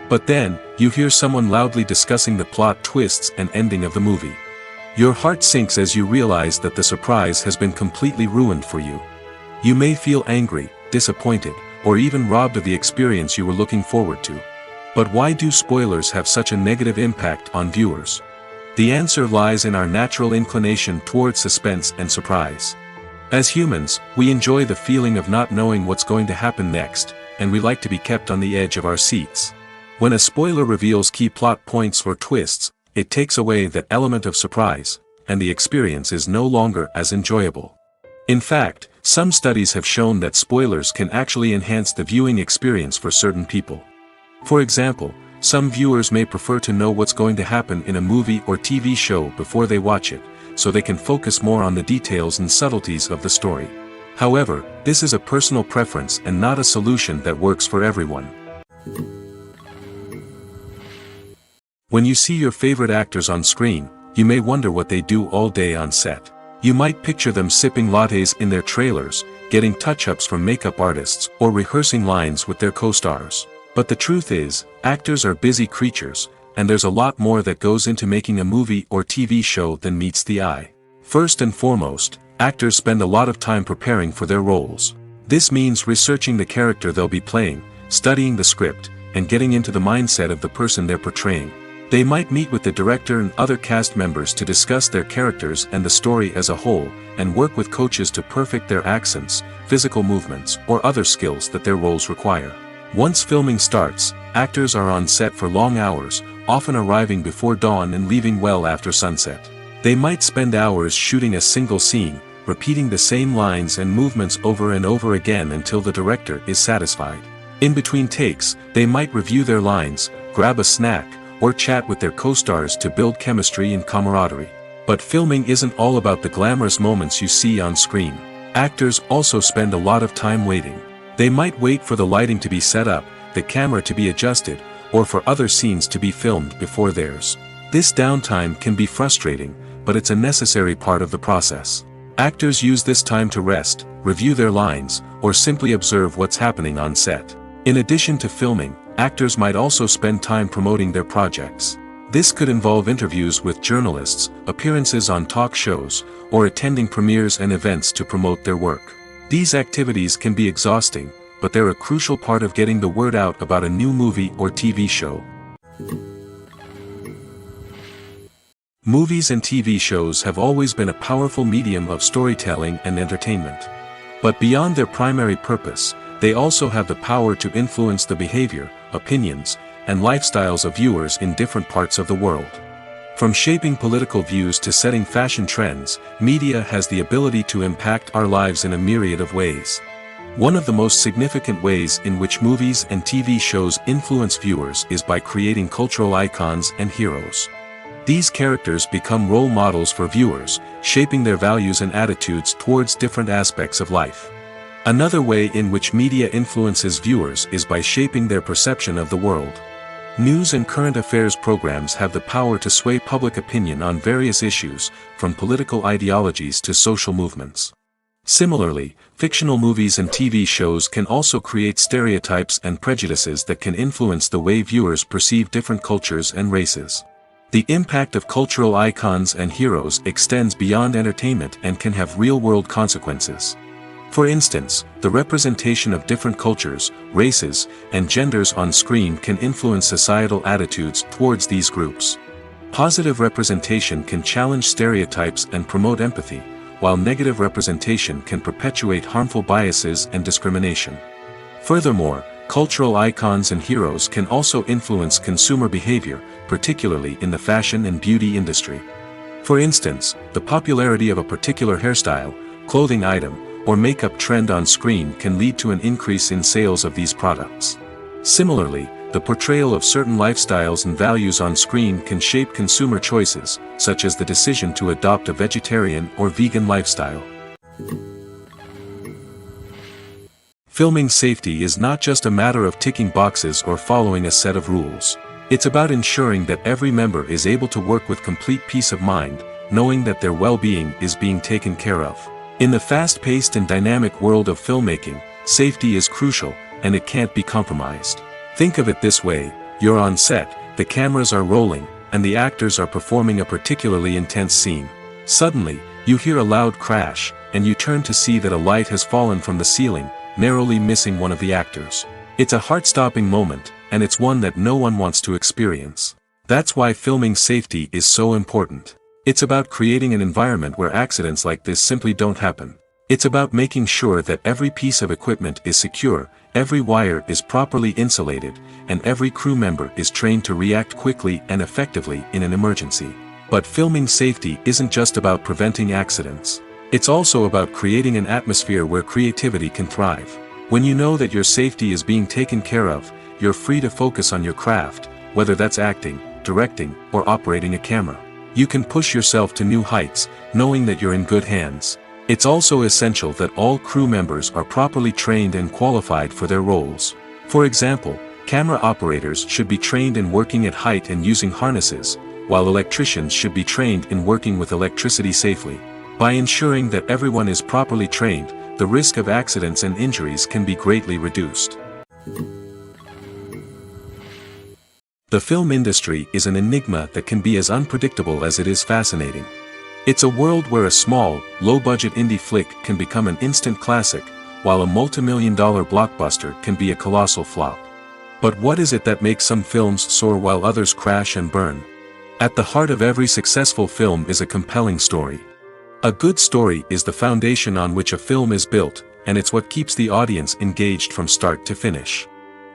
But then, you hear someone loudly discussing the plot twists and ending of the movie. Your heart sinks as you realize that the surprise has been completely ruined for you. You may feel angry, disappointed, or even robbed of the experience you were looking forward to. But why do spoilers have such a negative impact on viewers? The answer lies in our natural inclination toward suspense and surprise. As humans, we enjoy the feeling of not knowing what's going to happen next, and we like to be kept on the edge of our seats. When a spoiler reveals key plot points or twists, it takes away that element of surprise, and the experience is no longer as enjoyable. In fact, some studies have shown that spoilers can actually enhance the viewing experience for certain people. For example, some viewers may prefer to know what's going to happen in a movie or TV show before they watch it, so they can focus more on the details and subtleties of the story. However, this is a personal preference and not a solution that works for everyone. When you see your favorite actors on screen, you may wonder what they do all day on set. You might picture them sipping lattes in their trailers, getting touch-ups from makeup artists, or rehearsing lines with their co-stars. But the truth is, actors are busy creatures, and there's a lot more that goes into making a movie or TV show than meets the eye. First and foremost, actors spend a lot of time preparing for their roles. This means researching the character they'll be playing, studying the script, and getting into the mindset of the person they're portraying. They might meet with the director and other cast members to discuss their characters and the story as a whole, and work with coaches to perfect their accents, physical movements, or other skills that their roles require. Once filming starts, actors are on set for long hours, often arriving before dawn and leaving well after sunset. They might spend hours shooting a single scene, repeating the same lines and movements over and over again until the director is satisfied. In between takes, they might review their lines, grab a snack, or chat with their co-stars to build chemistry and camaraderie. But filming isn't all about the glamorous moments you see on screen. Actors also spend a lot of time waiting. They might wait for the lighting to be set up, the camera to be adjusted, or for other scenes to be filmed before theirs. This downtime can be frustrating, but it's a necessary part of the process. Actors use this time to rest, review their lines, or simply observe what's happening on set. In addition to filming, actors might also spend time promoting their projects. This could involve interviews with journalists, appearances on talk shows, or attending premieres and events to promote their work. These activities can be exhausting, but they're a crucial part of getting the word out about a new movie or TV show. Movies and TV shows have always been a powerful medium of storytelling and entertainment. But beyond their primary purpose, they also have the power to influence the behavior, opinions, and lifestyles of viewers in different parts of the world. From shaping political views to setting fashion trends, media has the ability to impact our lives in a myriad of ways. One of the most significant ways in which movies and TV shows influence viewers is by creating cultural icons and heroes. These characters become role models for viewers, shaping their values and attitudes towards different aspects of life. Another way in which media influences viewers is by shaping their perception of the world. News and current affairs programs have the power to sway public opinion on various issues, from political ideologies to social movements. Similarly, fictional movies and TV shows can also create stereotypes and prejudices that can influence the way viewers perceive different cultures and races. The impact of cultural icons and heroes extends beyond entertainment and can have real-world consequences. For instance, the representation of different cultures, races, and genders on screen can influence societal attitudes towards these groups. Positive representation can challenge stereotypes and promote empathy, while negative representation can perpetuate harmful biases and discrimination. Furthermore, cultural icons and heroes can also influence consumer behavior, particularly in the fashion and beauty industry. For instance, the popularity of a particular hairstyle, clothing item, or makeup trend on screen can lead to an increase in sales of these products. Similarly, the portrayal of certain lifestyles and values on screen can shape consumer choices, such as the decision to adopt a vegetarian or vegan lifestyle. Filming safety is not just a matter of ticking boxes or following a set of rules. It's about ensuring that every member is able to work with complete peace of mind, knowing that their well-being is being taken care of. In the fast-paced and dynamic world of filmmaking, safety is crucial, and it can't be compromised. Think of it this way: you're on set, the cameras are rolling, and the actors are performing a particularly intense scene. Suddenly, you hear a loud crash, and you turn to see that a light has fallen from the ceiling, narrowly missing one of the actors. It's a heart-stopping moment, and it's one that no one wants to experience. That's why filming safety is so important. It's about creating an environment where accidents like this simply don't happen. It's about making sure that every piece of equipment is secure, every wire is properly insulated, and every crew member is trained to react quickly and effectively in an emergency. But filming safety isn't just about preventing accidents. It's also about creating an atmosphere where creativity can thrive. When you know that your safety is being taken care of, you're free to focus on your craft, whether that's acting, directing, or operating a camera. You can push yourself to new heights, knowing that you're in good hands. It's also essential that all crew members are properly trained and qualified for their roles. For example, Camera operators should be trained in working at height and using harnesses, while electricians should be trained in working with electricity safely. By ensuring that everyone is properly trained, the risk of accidents and injuries can be greatly reduced. The film industry is an enigma that can be as unpredictable as it is fascinating. It's a world where a small, low-budget indie flick can become an instant classic, while a multi-million-dollar blockbuster can be a colossal flop. But what is it that makes some films soar while others crash and burn? At the heart of every successful film is a compelling story. A good story is the foundation on which a film is built, and it's what keeps the audience engaged from start to finish.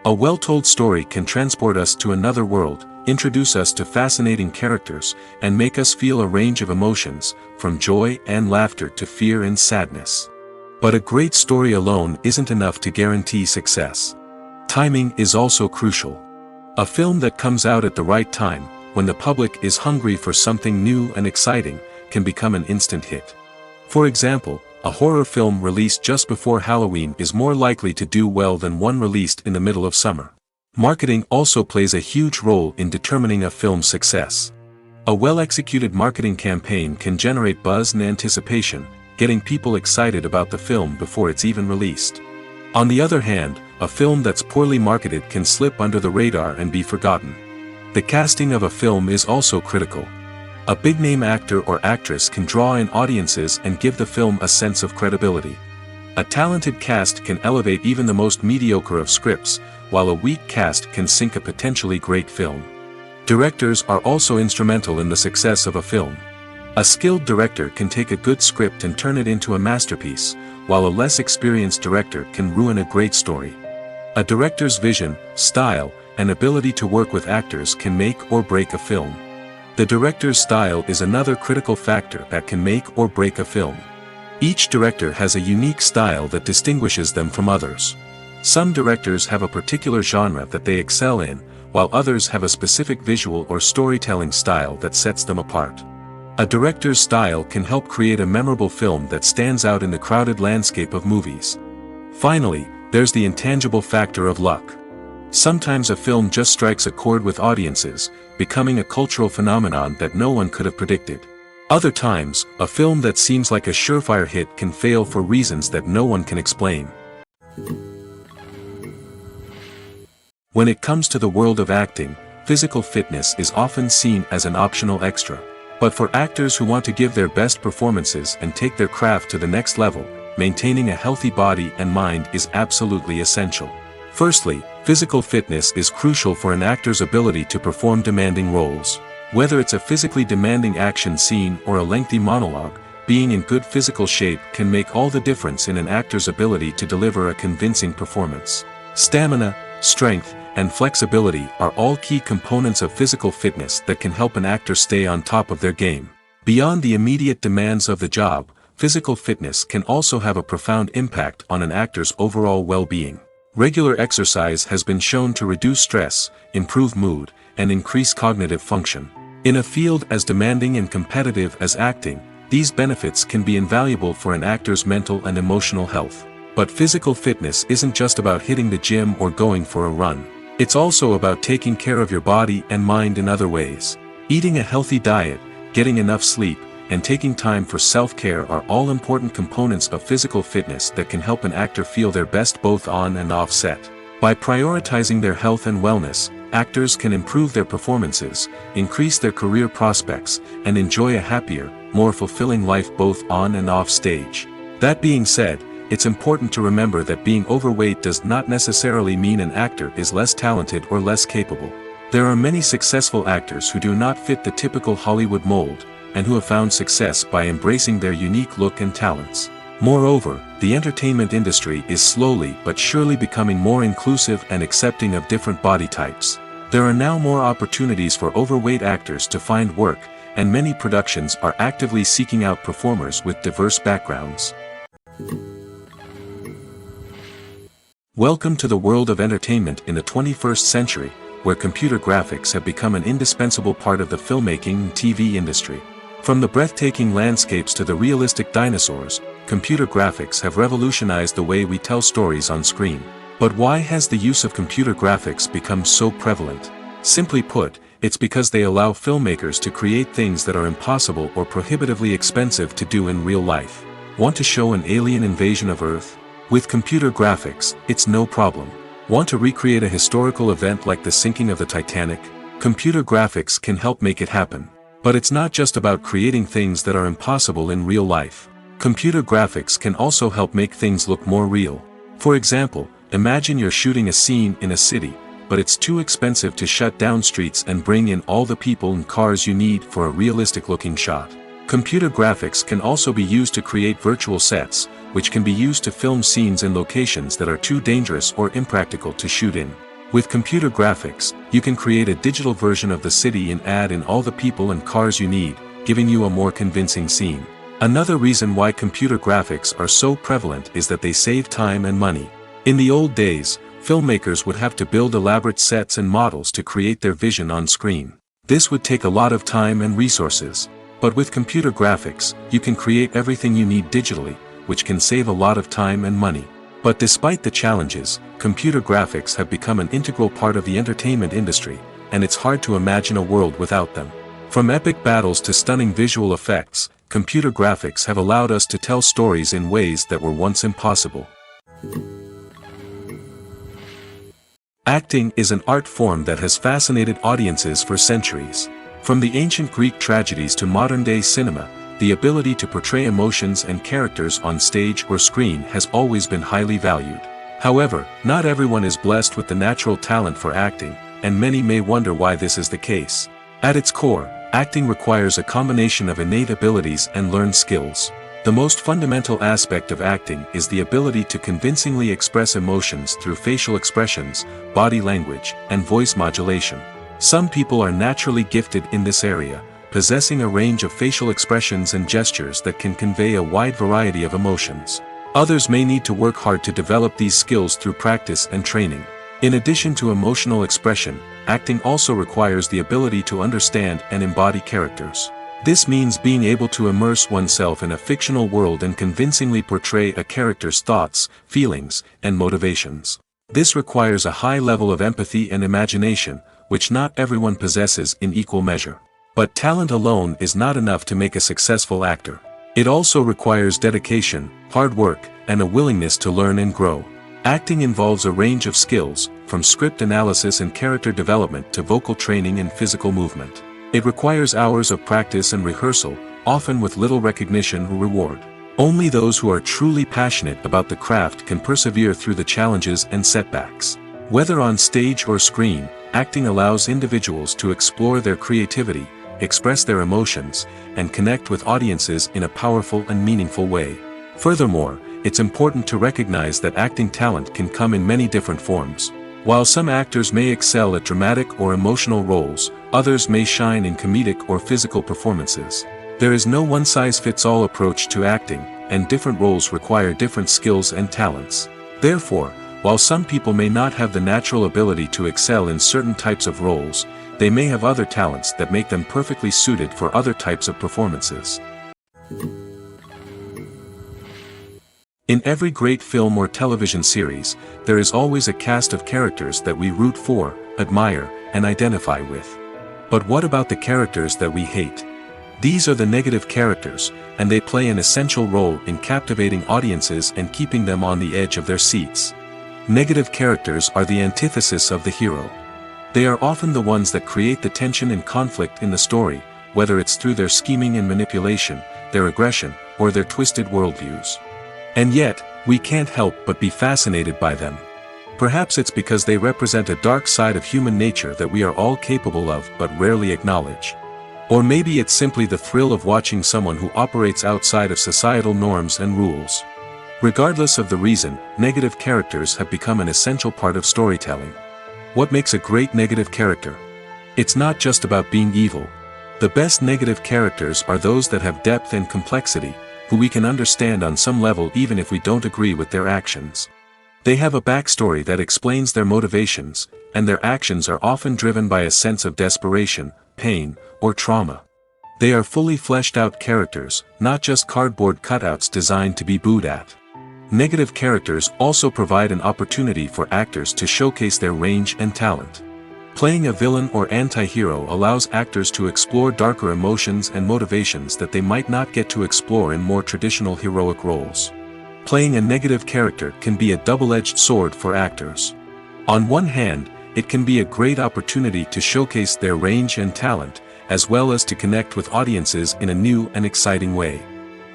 A well-told story can transport us to another world, introduce us to fascinating characters, and make us feel a range of emotions, from joy and laughter to fear and sadness. But a great story alone isn't enough to guarantee success. Timing is also crucial. A film that comes out at the right time, when the public is hungry for something new and exciting, can become an instant hit. For example, a horror film released just before Halloween is more likely to do well than one released in the middle of summer. Marketing also plays a huge role in determining a film's success. A well-executed marketing campaign can generate buzz and anticipation, getting people excited about the film before it's even released. On the other hand, a film that's poorly marketed can slip under the radar and be forgotten. The casting of a film is also critical. A big-name actor or actress can draw in audiences and give the film a sense of credibility. A talented cast can elevate even the most mediocre of scripts, while a weak cast can sink a potentially great film. Directors are also instrumental in the success of a film. A skilled director can take a good script and turn it into a masterpiece, while a less experienced director can ruin a great story. A director's vision, style, and ability to work with actors can make or break a film. The director's style is another critical factor that can make or break a film. Each director has a unique style that distinguishes them from others. Some directors have a particular genre that they excel in, while others have a specific visual or storytelling style that sets them apart. A director's style can help create a memorable film that stands out in the crowded landscape of movies. Finally, there's the intangible factor of luck. Sometimes a film just strikes a chord with audiences, becoming a cultural phenomenon that no one could have predicted. Other times, a film that seems like a surefire hit can fail for reasons that no one can explain. When it comes to the world of acting, physical fitness is often seen as an optional extra. But for actors who want to give their best performances and take their craft to the next level, maintaining a healthy body and mind is absolutely essential. Firstly, physical fitness is crucial for an actor's ability to perform demanding roles. Whether it's a physically demanding action scene or a lengthy monologue, being in good physical shape can make all the difference in an actor's ability to deliver a convincing performance. Stamina, strength, and flexibility are all key components of physical fitness that can help an actor stay on top of their game. Beyond the immediate demands of the job, physical fitness can also have a profound impact on an actor's overall well-being. Regular exercise has been shown to reduce stress, improve mood, and increase cognitive function. In a field as demanding and competitive as acting, these benefits can be invaluable for an actor's mental and emotional health. But physical fitness isn't just about hitting the gym or going for a run. It's also about taking care of your body and mind in other ways. Eating a healthy diet, getting enough sleep, and taking time for self-care are all important components of physical fitness that can help an actor feel their best both on and off set. By prioritizing their health and wellness, actors can improve their performances, increase their career prospects, and enjoy a happier, more fulfilling life both on and off stage. That being said, it's important to remember that being overweight does not necessarily mean an actor is less talented or less capable. There are many successful actors who do not fit the typical Hollywood mold, and who have found success by embracing their unique look and talents. Moreover, the entertainment industry is slowly but surely becoming more inclusive and accepting of different body types. There are now more opportunities for overweight actors to find work, and many productions are actively seeking out performers with diverse backgrounds. Welcome to the world of entertainment in the 21st century, where computer graphics have become an indispensable part of the filmmaking and TV industry. From the breathtaking landscapes to the realistic dinosaurs, computer graphics have revolutionized the way we tell stories on screen. But why has the use of computer graphics become so prevalent? Simply put, it's because they allow filmmakers to create things that are impossible or prohibitively expensive to do in real life. Want to show an alien invasion of Earth? With computer graphics, it's no problem. Want to recreate a historical event like the sinking of the Titanic? Computer graphics can help make it happen. But it's not just about creating things that are impossible in real life. Computer graphics can also help make things look more real. For example, imagine you're shooting a scene in a city, but it's too expensive to shut down streets and bring in all the people and cars you need for a realistic-looking shot. Computer graphics can also be used to create virtual sets, which can be used to film scenes in locations that are too dangerous or impractical to shoot in. With computer graphics, you can create a digital version of the city and add in all the people and cars you need, giving you a more convincing scene. Another reason why computer graphics are so prevalent is that they save time and money. In the old days, filmmakers would have to build elaborate sets and models to create their vision on screen. This would take a lot of time and resources. But with computer graphics, you can create everything you need digitally, which can save a lot of time and money. But despite the challenges, computer graphics have become an integral part of the entertainment industry, and it's hard to imagine a world without them. From epic battles to stunning visual effects, computer graphics have allowed us to tell stories in ways that were once impossible. Acting is an art form that has fascinated audiences for centuries. From the ancient Greek tragedies to modern-day cinema, the ability to portray emotions and characters on stage or screen has always been highly valued. However, not everyone is blessed with the natural talent for acting, and many may wonder why this is the case. At its core, acting requires a combination of innate abilities and learned skills. The most fundamental aspect of acting is the ability to convincingly express emotions through facial expressions, body language, and voice modulation. Some people are naturally gifted in this area, possessing a range of facial expressions and gestures that can convey a wide variety of emotions. Others may need to work hard to develop these skills through practice and training. In addition to emotional expression, acting also requires the ability to understand and embody characters. This means being able to immerse oneself in a fictional world and convincingly portray a character's thoughts, feelings, and motivations. This requires a high level of empathy and imagination, which not everyone possesses in equal measure. But talent alone is not enough to make a successful actor. It also requires dedication, hard work, and a willingness to learn and grow. Acting involves a range of skills, from script analysis and character development to vocal training and physical movement. It requires hours of practice and rehearsal, often with little recognition or reward. Only those who are truly passionate about the craft can persevere through the challenges and setbacks. Whether on stage or screen, acting allows individuals to explore their creativity, express their emotions, and connect with audiences in a powerful and meaningful way. Furthermore, it's important to recognize that acting talent can come in many different forms. While some actors may excel at dramatic or emotional roles, others may shine in comedic or physical performances. There is no one-size-fits-all approach to acting, and different roles require different skills and talents. Therefore, while some people may not have the natural ability to excel in certain types of roles, they may have other talents that make them perfectly suited for other types of performances. In every great film or television series, there is always a cast of characters that we root for, admire, and identify with. But what about the characters that we hate? These are the negative characters, and they play an essential role in captivating audiences and keeping them on the edge of their seats. Negative characters are the antithesis of the hero. They are often the ones that create the tension and conflict in the story, whether it's through their scheming and manipulation, their aggression, or their twisted worldviews. And yet, we can't help but be fascinated by them. Perhaps it's because they represent a dark side of human nature that we are all capable of but rarely acknowledge. Or maybe it's simply the thrill of watching someone who operates outside of societal norms and rules. Regardless of the reason, negative characters have become an essential part of storytelling. What makes a great negative character? It's not just about being evil. The best negative characters are those that have depth and complexity, who we can understand on some level even if we don't agree with their actions. They have a backstory that explains their motivations, and their actions are often driven by a sense of desperation, pain, or trauma. They are fully fleshed out characters, not just cardboard cutouts designed to be booed at. Negative characters also provide an opportunity for actors to showcase their range and talent. Playing a villain or anti-hero allows actors to explore darker emotions and motivations that they might not get to explore in more traditional heroic roles. Playing a negative character can be a double-edged sword for actors. On one hand, it can be a great opportunity to showcase their range and talent, as well as to connect with audiences in a new and exciting way.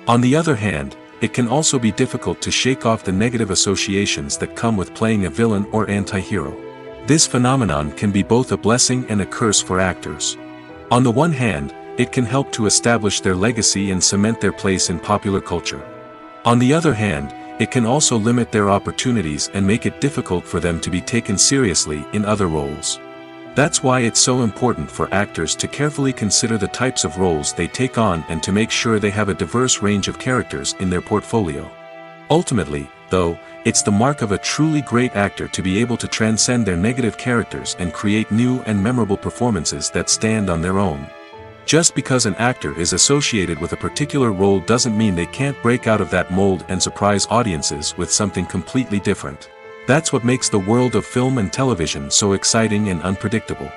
On the other hand, it can also be difficult to shake off the negative associations that come with playing a villain or anti-hero. This phenomenon can be both a blessing and a curse for actors. On the one hand, it can help to establish their legacy and cement their place in popular culture. On the other hand, it can also limit their opportunities and make it difficult for them to be taken seriously in other roles. That's why it's so important for actors to carefully consider the types of roles they take on and to make sure they have a diverse range of characters in their portfolio. Ultimately, though, it's the mark of a truly great actor to be able to transcend their negative characters and create new and memorable performances that stand on their own. Just because an actor is associated with a particular role doesn't mean they can't break out of that mold and surprise audiences with something completely different. That's what makes the world of film and television so exciting and unpredictable.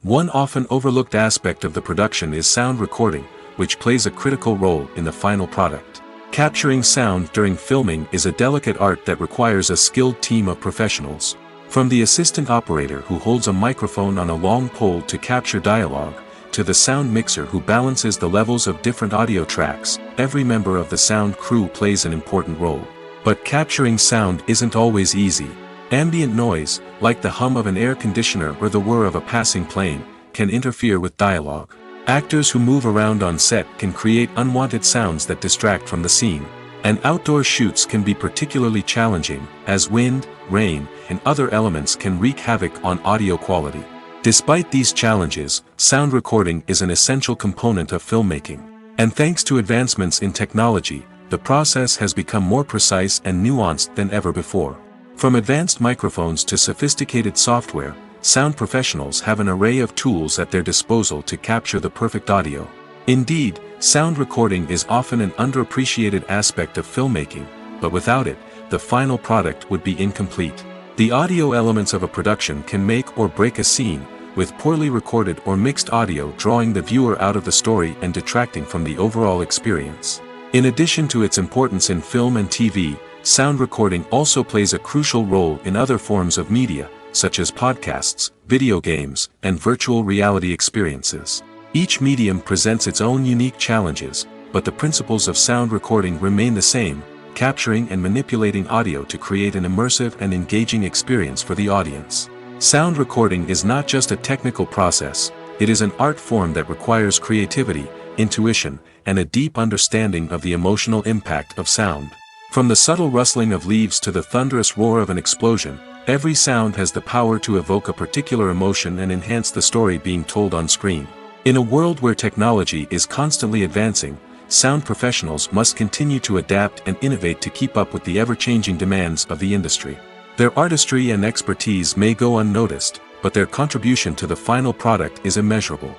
One often overlooked aspect of the production is sound recording, which plays a critical role in the final product. Capturing sound during filming is a delicate art that requires a skilled team of professionals. From the assistant operator who holds a microphone on a long pole to capture dialogue, to the sound mixer who balances the levels of different audio tracks, every member of the sound crew plays an important role. But capturing sound isn't always easy. Ambient noise, like the hum of an air conditioner or the whir of a passing plane, can interfere with dialogue. Actors who move around on set can create unwanted sounds that distract from the scene. And outdoor shoots can be particularly challenging, as wind, rain, and other elements can wreak havoc on audio quality. Despite these challenges, sound recording is an essential component of filmmaking. And thanks to advancements in technology, the process has become more precise and nuanced than ever before. From advanced microphones to sophisticated software, sound professionals have an array of tools at their disposal to capture the perfect audio. Indeed, sound recording is often an underappreciated aspect of filmmaking, but without it, the final product would be incomplete. The audio elements of a production can make or break a scene, with poorly recorded or mixed audio drawing the viewer out of the story and detracting from the overall experience. In addition to its importance in film and TV, sound recording also plays a crucial role in other forms of media, such as podcasts, video games, and virtual reality experiences. Each medium presents its own unique challenges, but the principles of sound recording remain the same, capturing and manipulating audio to create an immersive and engaging experience for the audience. Sound recording is not just a technical process, it is an art form that requires creativity, intuition, and a deep understanding of the emotional impact of sound. From the subtle rustling of leaves to the thunderous roar of an explosion, every sound has the power to evoke a particular emotion and enhance the story being told on screen. In a world where technology is constantly advancing, sound professionals must continue to adapt and innovate to keep up with the ever-changing demands of the industry. Their artistry and expertise may go unnoticed, but their contribution to the final product is immeasurable.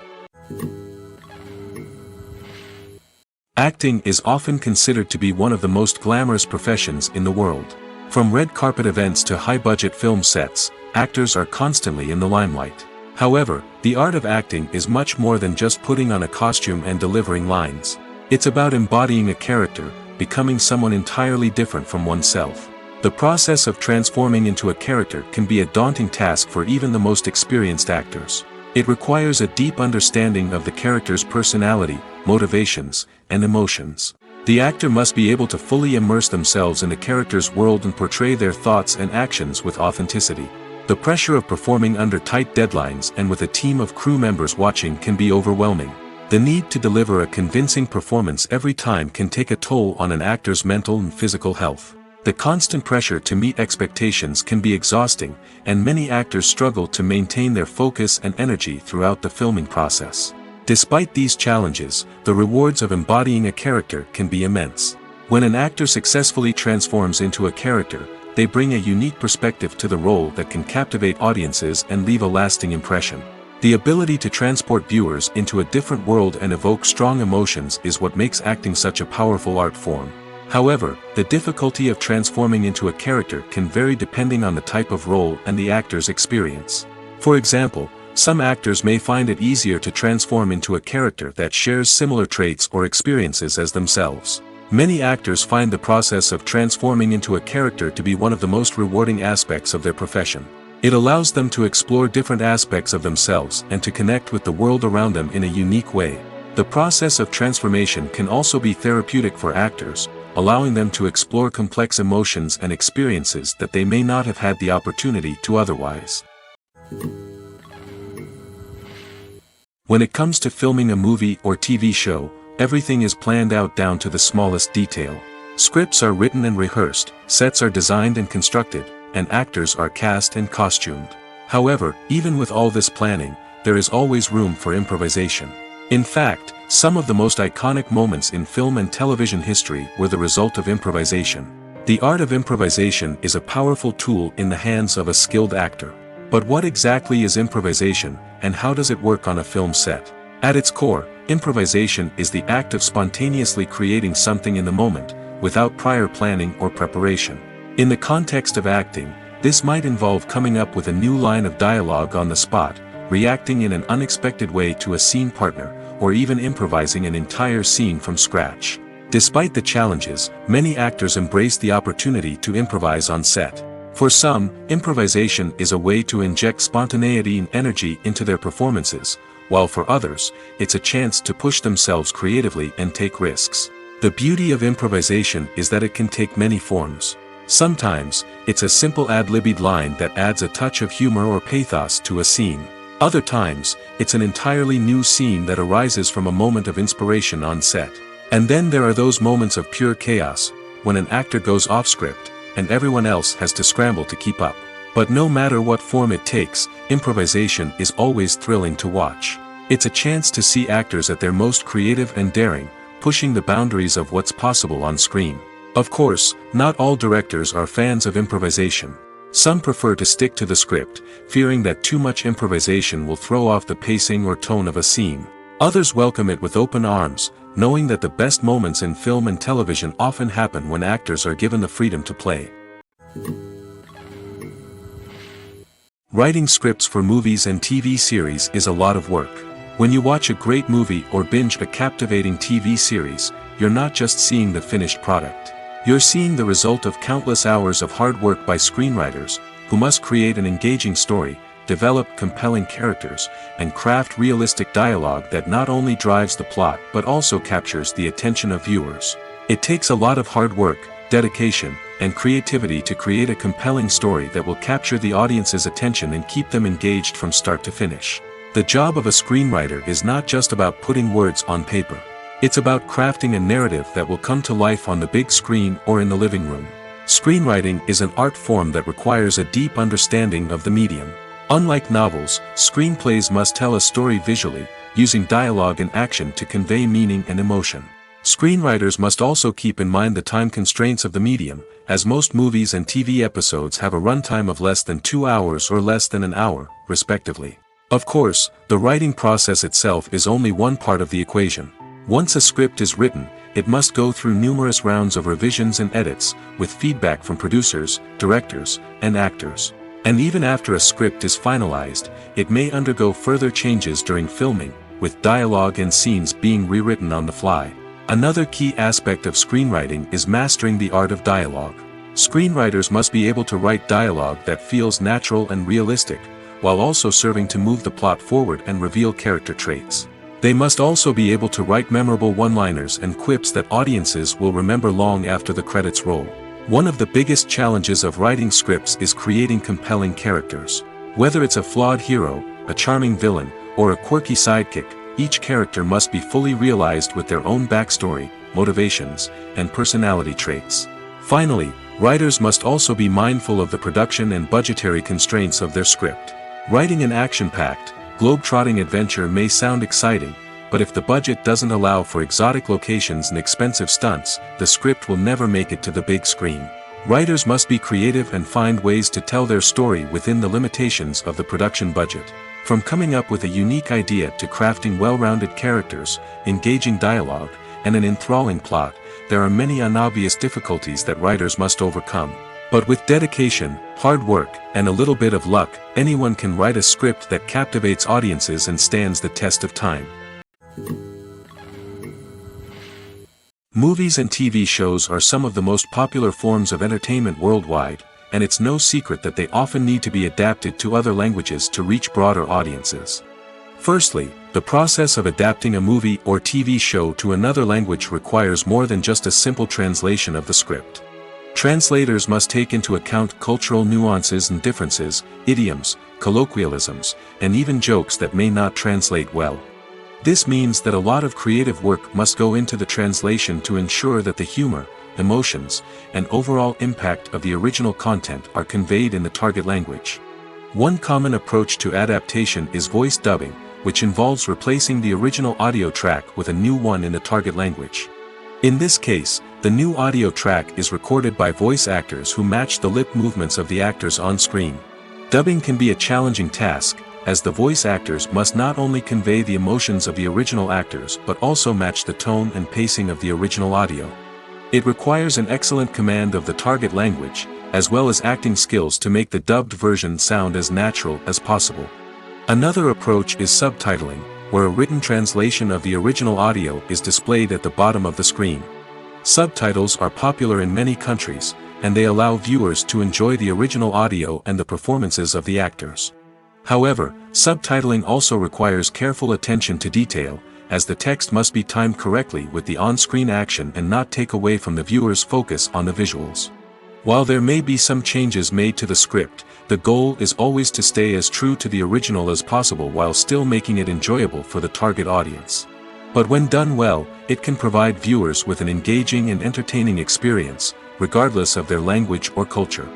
Acting is often considered to be one of the most glamorous professions in the world. From red carpet events to high-budget film sets, actors are constantly in the limelight. However, the art of acting is much more than just putting on a costume and delivering lines. It's about embodying a character, becoming someone entirely different from oneself. The process of transforming into a character can be a daunting task for even the most experienced actors. It requires a deep understanding of the character's personality, motivations, and emotions. The actor must be able to fully immerse themselves in the character's world and portray their thoughts and actions with authenticity. The pressure of performing under tight deadlines and with a team of crew members watching can be overwhelming. The need to deliver a convincing performance every time can take a toll on an actor's mental and physical health. The constant pressure to meet expectations can be exhausting, and many actors struggle to maintain their focus and energy throughout the filming process. Despite these challenges, the rewards of embodying a character can be immense. When an actor successfully transforms into a character, they bring a unique perspective to the role that can captivate audiences and leave a lasting impression. The ability to transport viewers into a different world and evoke strong emotions is what makes acting such a powerful art form. However, the difficulty of transforming into a character can vary depending on the type of role and the actor's experience. For example, some actors may find it easier to transform into a character that shares similar traits or experiences as themselves. Many actors find the process of transforming into a character to be one of the most rewarding aspects of their profession. It allows them to explore different aspects of themselves and to connect with the world around them in a unique way. The process of transformation can also be therapeutic for actors, allowing them to explore complex emotions and experiences that they may not have had the opportunity to otherwise. When it comes to filming a movie or TV show, everything is planned out down to the smallest detail. Scripts are written and rehearsed, sets are designed and constructed, and actors are cast and costumed. However, even with all this planning, there is always room for improvisation. In fact, some of the most iconic moments in film and television history were the result of improvisation. The art of improvisation is a powerful tool in the hands of a skilled actor. But what exactly is improvisation, and how does it work on a film set? At its core, improvisation is the act of spontaneously creating something in the moment, without prior planning or preparation. In the context of acting, this might involve coming up with a new line of dialogue on the spot, reacting in an unexpected way to a scene partner, or even improvising an entire scene from scratch. Despite the challenges, many actors embrace the opportunity to improvise on set. For some, improvisation is a way to inject spontaneity and energy into their performances, while for others, it's a chance to push themselves creatively and take risks. The beauty of improvisation is that it can take many forms. Sometimes, it's a simple ad-libbed line that adds a touch of humor or pathos to a scene. Other times, it's an entirely new scene that arises from a moment of inspiration on set. And then there are those moments of pure chaos, when an actor goes off script, and everyone else has to scramble to keep up. But no matter what form it takes, improvisation is always thrilling to watch. It's a chance to see actors at their most creative and daring, pushing the boundaries of what's possible on screen. Of course, not all directors are fans of improvisation. Some prefer to stick to the script, fearing that too much improvisation will throw off the pacing or tone of a scene. Others welcome it with open arms, knowing that the best moments in film and television often happen when actors are given the freedom to play. Writing scripts for movies and TV series is a lot of work. When you watch a great movie or binge a captivating TV series, you're not just seeing the finished product. You're seeing the result of countless hours of hard work by screenwriters, who must create an engaging story, develop compelling characters, and craft realistic dialogue that not only drives the plot but also captures the attention of viewers. It takes a lot of hard work, dedication, and creativity to create a compelling story that will capture the audience's attention and keep them engaged from start to finish. The job of a screenwriter is not just about putting words on paper. It's about crafting a narrative that will come to life on the big screen or in the living room. Screenwriting is an art form that requires a deep understanding of the medium. Unlike novels, screenplays must tell a story visually, using dialogue and action to convey meaning and emotion. Screenwriters must also keep in mind the time constraints of the medium, as most movies and TV episodes have a runtime of less than 2 hours or less than an hour, respectively. Of course, the writing process itself is only one part of the equation. Once a script is written, it must go through numerous rounds of revisions and edits, with feedback from producers, directors, and actors. And even after a script is finalized, it may undergo further changes during filming, with dialogue and scenes being rewritten on the fly. Another key aspect of screenwriting is mastering the art of dialogue. Screenwriters must be able to write dialogue that feels natural and realistic, while also serving to move the plot forward and reveal character traits. They must also be able to write memorable one-liners and quips that audiences will remember long after the credits roll. One of the biggest challenges of writing scripts is creating compelling characters. Whether it's a flawed hero, a charming villain, or a quirky sidekick, each character must be fully realized with their own backstory, motivations, and personality traits. Finally, writers must also be mindful of the production and budgetary constraints of their script. Writing an action-packed, globe-trotting adventure may sound exciting, but if the budget doesn't allow for exotic locations and expensive stunts, the script will never make it to the big screen. Writers must be creative and find ways to tell their story within the limitations of the production budget. From coming up with a unique idea to crafting well-rounded characters, engaging dialogue, and an enthralling plot, there are many unobvious difficulties that writers must overcome. But with dedication, hard work, and a little bit of luck, anyone can write a script that captivates audiences and stands the test of time. Movies and TV shows are some of the most popular forms of entertainment worldwide, and it's no secret that they often need to be adapted to other languages to reach broader audiences. Firstly, the process of adapting a movie or TV show to another language requires more than just a simple translation of the script. Translators must take into account cultural nuances and differences, idioms, colloquialisms, and even jokes that may not translate well. This means that a lot of creative work must go into the translation to ensure that the humor, emotions, and overall impact of the original content are conveyed in the target language. One common approach to adaptation is voice dubbing, which involves replacing the original audio track with a new one in the target language. In this case, the new audio track is recorded by voice actors who match the lip movements of the actors on screen. Dubbing can be a challenging task, as the voice actors must not only convey the emotions of the original actors but also match the tone and pacing of the original audio. It requires an excellent command of the target language, as well as acting skills to make the dubbed version sound as natural as possible. Another approach is subtitling, where a written translation of the original audio is displayed at the bottom of the screen. Subtitles are popular in many countries, and they allow viewers to enjoy the original audio and the performances of the actors. However, subtitling also requires careful attention to detail, as the text must be timed correctly with the on-screen action and not take away from the viewer's focus on the visuals. While there may be some changes made to the script, the goal is always to stay as true to the original as possible while still making it enjoyable for the target audience. But when done well, it can provide viewers with an engaging and entertaining experience, regardless of their language or culture.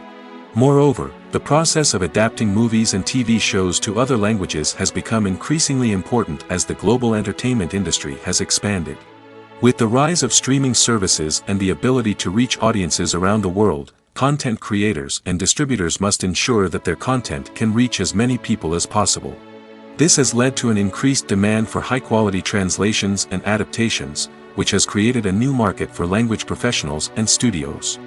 Moreover, the process of adapting movies and TV shows to other languages has become increasingly important as the global entertainment industry has expanded. With the rise of streaming services and the ability to reach audiences around the world, content creators and distributors must ensure that their content can reach as many people as possible. This has led to an increased demand for high-quality translations and adaptations, which has created a new market for language professionals and studios.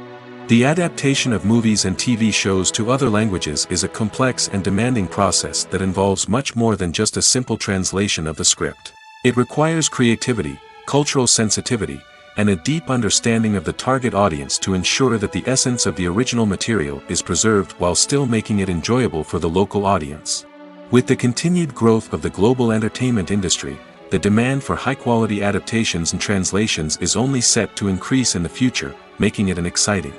The adaptation of movies and TV shows to other languages is a complex and demanding process that involves much more than just a simple translation of the script. It requires creativity, cultural sensitivity, and a deep understanding of the target audience to ensure that the essence of the original material is preserved while still making it enjoyable for the local audience. With the continued growth of the global entertainment industry, the demand for high-quality adaptations and translations is only set to increase in the future, making it an exciting.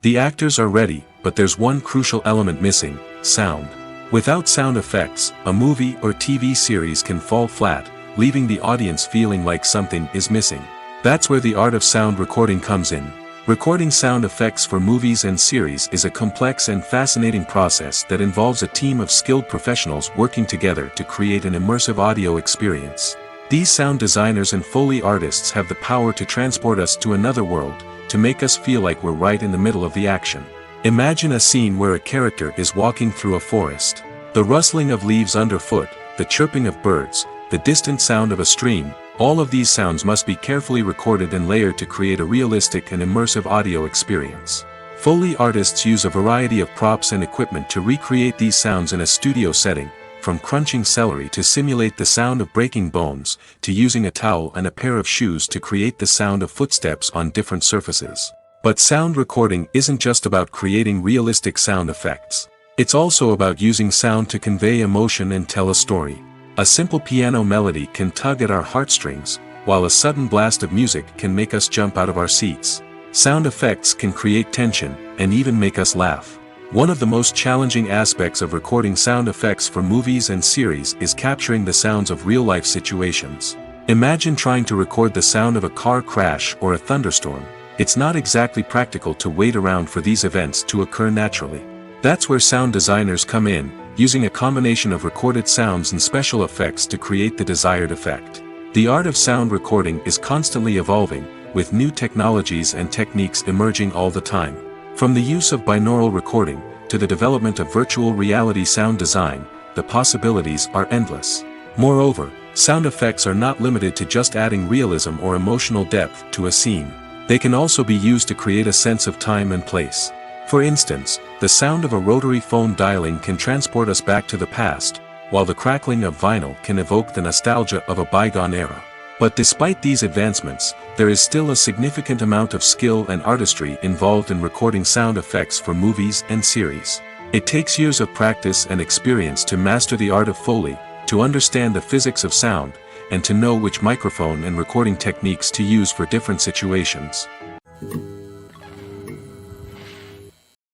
The actors are ready, but there's one crucial element missing: sound. Without sound effects, a movie or TV series can fall flat, leaving the audience feeling like something is missing. That's where the art of sound recording comes in. Recording sound effects for movies and series is a complex and fascinating process that involves a team of skilled professionals working together to create an immersive audio experience. These sound designers and Foley artists have the power to transport us to another world, to make us feel like we're right in the middle of the action. Imagine a scene where a character is walking through a forest. The rustling of leaves underfoot, the chirping of birds, the distant sound of a stream, all of these sounds must be carefully recorded and layered to create a realistic and immersive audio experience. Foley artists use a variety of props and equipment to recreate these sounds in a studio setting, from crunching celery to simulate the sound of breaking bones, to using a towel and a pair of shoes to create the sound of footsteps on different surfaces. But sound recording isn't just about creating realistic sound effects. It's also about using sound to convey emotion and tell a story. A simple piano melody can tug at our heartstrings, while a sudden blast of music can make us jump out of our seats. Sound effects can create tension, and even make us laugh. One of the most challenging aspects of recording sound effects for movies and series is capturing the sounds of real-life situations. Imagine trying to record the sound of a car crash or a thunderstorm. It's not exactly practical to wait around for these events to occur naturally. That's where sound designers come in, using a combination of recorded sounds and special effects to create the desired effect. The art of sound recording is constantly evolving, with new technologies and techniques emerging all the time. From the use of binaural recording, to to the development of virtual reality sound design, the possibilities are endless. Moreover, sound effects are not limited to just adding realism or emotional depth to a scene. They can also be used to create a sense of time and place. For instance, the sound of a rotary phone dialing can transport us back to the past, while the crackling of vinyl can evoke the nostalgia of a bygone era. But despite these advancements, there is still a significant amount of skill and artistry involved in recording sound effects for movies and series. It takes years of practice and experience to master the art of Foley, to understand the physics of sound, and to know which microphone and recording techniques to use for different situations.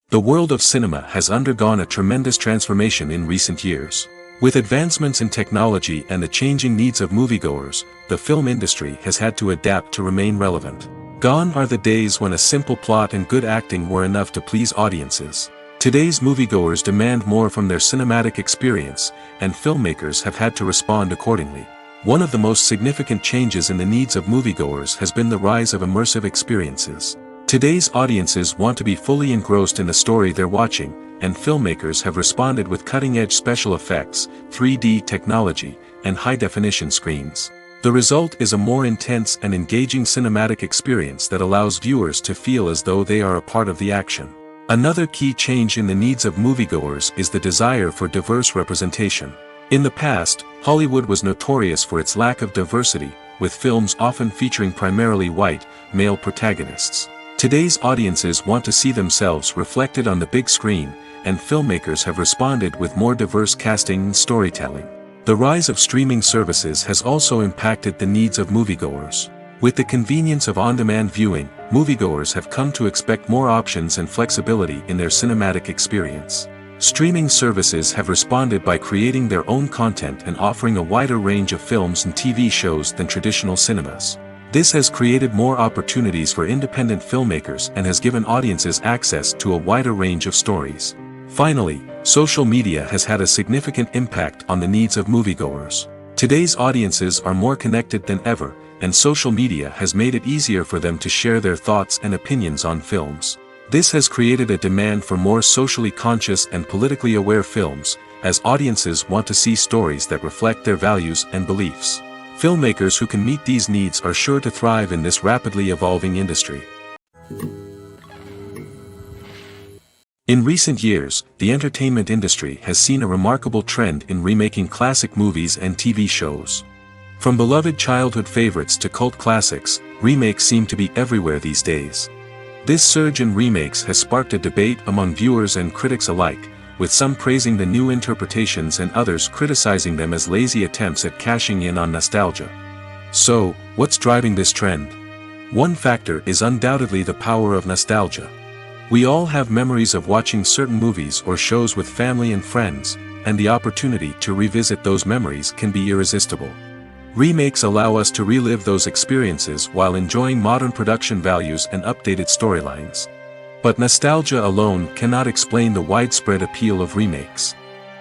The world of cinema has undergone a tremendous transformation in recent years. With advancements in technology and the changing needs of moviegoers, the film industry has had to adapt to remain relevant. Gone are the days when a simple plot and good acting were enough to please audiences. Today's moviegoers demand more from their cinematic experience, and filmmakers have had to respond accordingly. One of the most significant changes in the needs of moviegoers has been the rise of immersive experiences. Today's audiences want to be fully engrossed in the story they're watching, and filmmakers have responded with cutting-edge special effects, 3D technology, and high-definition screens. The result is a more intense and engaging cinematic experience that allows viewers to feel as though they are a part of the action. Another key change in the needs of moviegoers is the desire for diverse representation. In the past, Hollywood was notorious for its lack of diversity, with films often featuring primarily white, male protagonists. Today's audiences want to see themselves reflected on the big screen, and filmmakers have responded with more diverse casting and storytelling. The rise of streaming services has also impacted the needs of moviegoers. With the convenience of on-demand viewing, moviegoers have come to expect more options and flexibility in their cinematic experience. Streaming services have responded by creating their own content and offering a wider range of films and TV shows than traditional cinemas. This has created more opportunities for independent filmmakers and has given audiences access to a wider range of stories. Finally, social media has had a significant impact on the needs of moviegoers. Today's audiences are more connected than ever, and social media has made it easier for them to share their thoughts and opinions on films. This has created a demand for more socially conscious and politically aware films, as audiences want to see stories that reflect their values and beliefs. Filmmakers who can meet these needs are sure to thrive in this rapidly evolving industry. In recent years, the entertainment industry has seen a remarkable trend in remaking classic movies and TV shows. From beloved childhood favorites to cult classics, remakes seem to be everywhere these days. This surge in remakes has sparked a debate among viewers and critics alike, with some praising the new interpretations and others criticizing them as lazy attempts at cashing in on nostalgia. So, what's driving this trend? One factor is undoubtedly the power of nostalgia. We all have memories of watching certain movies or shows with family and friends, and the opportunity to revisit those memories can be irresistible. Remakes allow us to relive those experiences while enjoying modern production values and updated storylines. But nostalgia alone cannot explain the widespread appeal of remakes.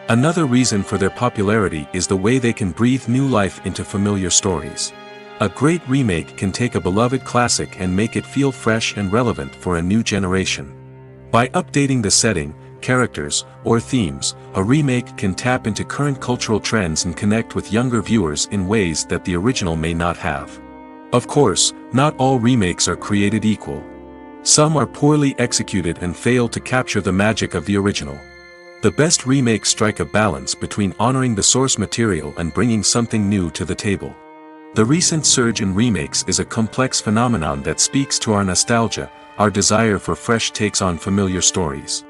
Another reason for their popularity is the way they can breathe new life into familiar stories. A great remake can take a beloved classic and make it feel fresh and relevant for a new generation. By updating the setting, characters, or themes, a remake can tap into current cultural trends and connect with younger viewers in ways that the original may not have. Of course, not all remakes are created equal. Some are poorly executed and fail to capture the magic of the original. The best remakes strike a balance between honoring the source material and bringing something new to the table. The recent surge in remakes is a complex phenomenon that speaks to our nostalgia, our desire for fresh takes on familiar stories.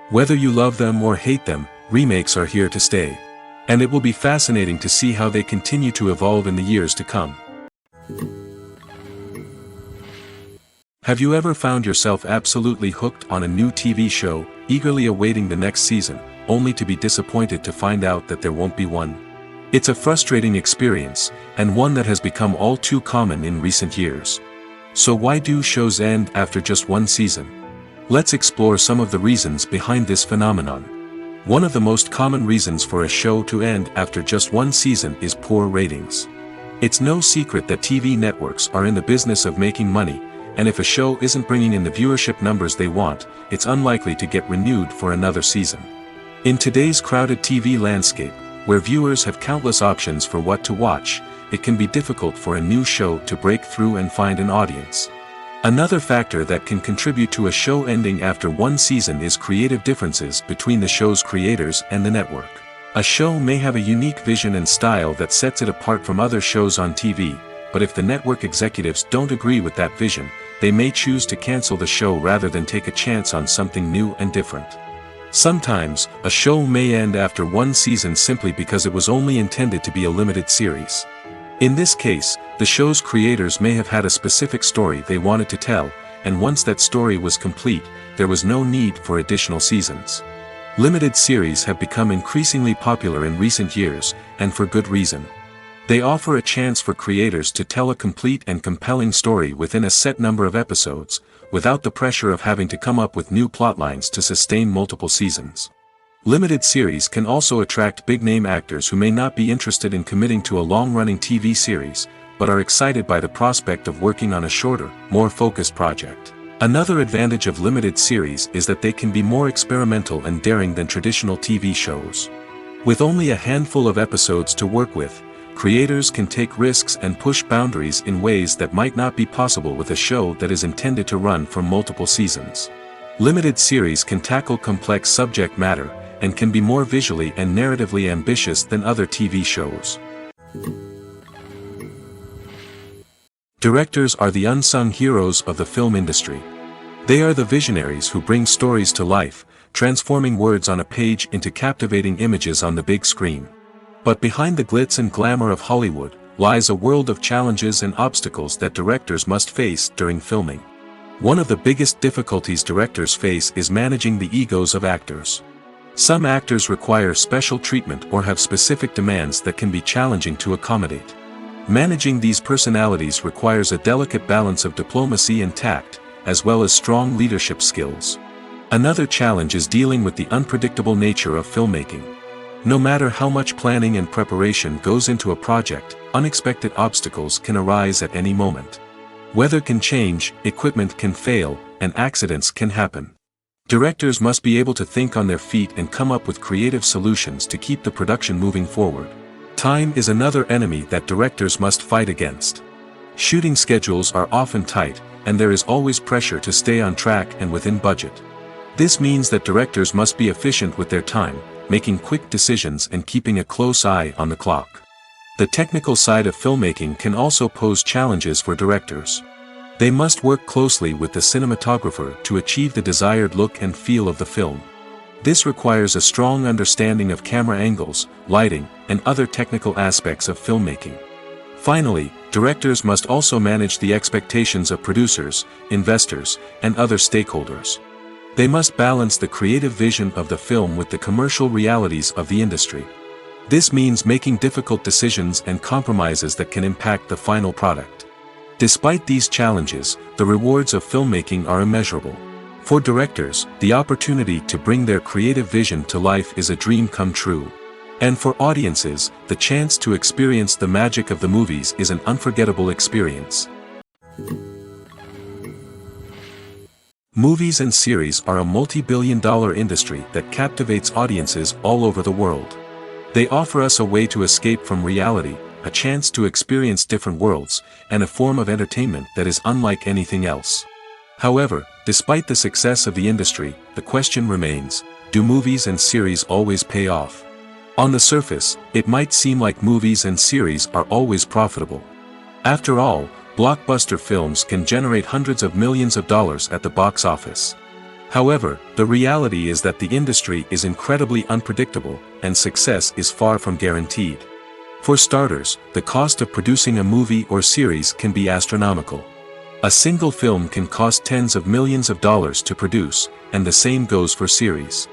Whether you love them or hate them, remakes are here to stay. And it will be fascinating to see how they continue to evolve in the years to come. Have you ever found yourself absolutely hooked on a new TV show, eagerly awaiting the next season, only to be disappointed to find out that there won't be one? It's a frustrating experience, and one that has become all too common in recent years. So why do shows end after just one season? Let's explore some of the reasons behind this phenomenon. One of the most common reasons for a show to end after just one season is poor ratings. It's no secret that TV networks are in the business of making money, and if a show isn't bringing in the viewership numbers they want, it's unlikely to get renewed for another season. In today's crowded TV landscape, where viewers have countless options for what to watch, it can be difficult for a new show to break through and find an audience. Another factor that can contribute to a show ending after one season is creative differences between the show's creators and the network. A show may have a unique vision and style that sets it apart from other shows on TV, but if the network executives don't agree with that vision, they may choose to cancel the show rather than take a chance on something new and different. Sometimes, a show may end after one season simply because it was only intended to be a limited series. In this case, the show's creators may have had a specific story they wanted to tell, and once that story was complete, there was no need for additional seasons. Limited series have become increasingly popular in recent years, and for good reason. They offer a chance for creators to tell a complete and compelling story within a set number of episodes, without the pressure of having to come up with new plotlines to sustain multiple seasons. Limited series can also attract big-name actors who may not be interested in committing to a long-running TV series, but are excited by the prospect of working on a shorter, more focused project. Another advantage of limited series is that they can be more experimental and daring than traditional TV shows. With only a handful of episodes to work with, creators can take risks and push boundaries in ways that might not be possible with a show that is intended to run for multiple seasons. Limited series can tackle complex subject matter, and can be more visually and narratively ambitious than other TV shows. Directors are the unsung heroes of the film industry. They are the visionaries who bring stories to life, transforming words on a page into captivating images on the big screen. But behind the glitz and glamour of Hollywood, lies a world of challenges and obstacles that directors must face during filming. One of the biggest difficulties directors face is managing the egos of actors. Some actors require special treatment or have specific demands that can be challenging to accommodate. Managing these personalities requires a delicate balance of diplomacy and tact, as well as strong leadership skills. Another challenge is dealing with the unpredictable nature of filmmaking. No matter how much planning and preparation goes into a project, unexpected obstacles can arise at any moment. Weather can change, equipment can fail, and accidents can happen. Directors must be able to think on their feet and come up with creative solutions to keep the production moving forward. Time is another enemy that directors must fight against. Shooting schedules are often tight, and there is always pressure to stay on track and within budget. This means that directors must be efficient with their time, making quick decisions and keeping a close eye on the clock. The technical side of filmmaking can also pose challenges for directors. They must work closely with the cinematographer to achieve the desired look and feel of the film. This requires a strong understanding of camera angles, lighting, and other technical aspects of filmmaking. Finally, directors must also manage the expectations of producers, investors, and other stakeholders. They must balance the creative vision of the film with the commercial realities of the industry. This means making difficult decisions and compromises that can impact the final product. Despite these challenges, the rewards of filmmaking are immeasurable. For directors, the opportunity to bring their creative vision to life is a dream come true. And for audiences, the chance to experience the magic of the movies is an unforgettable experience. Movies and series are a multi-billion-dollar industry that captivates audiences all over the world. They offer us a way to escape from reality, a chance to experience different worlds, and a form of entertainment that is unlike anything else. However, despite the success of the industry, the question remains, do movies and series always pay off? On the surface, it might seem like movies and series are always profitable. After all, blockbuster films can generate hundreds of millions of dollars at the box office. However, the reality is that the industry is incredibly unpredictable, and success is far from guaranteed. For starters, the cost of producing a movie or series can be astronomical. A single film can cost tens of millions of dollars to produce, and the same goes for series.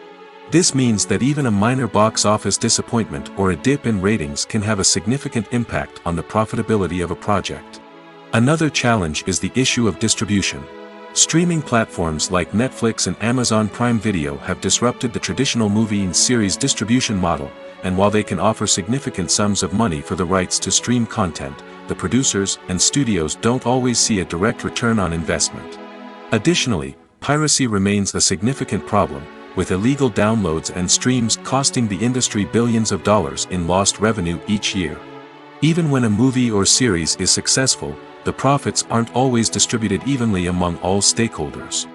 This means that even a minor box office disappointment or a dip in ratings can have a significant impact on the profitability of a project. Another challenge is the issue of distribution. Streaming platforms like Netflix and Amazon Prime Video have disrupted the traditional movie and series distribution model, and while they can offer significant sums of money for the rights to stream content, the producers and studios don't always see a direct return on investment. Additionally, piracy remains a significant problem, with illegal downloads and streams costing the industry billions of dollars in lost revenue each year. Even when a movie or series is successful, the profits aren't always distributed evenly among all stakeholders.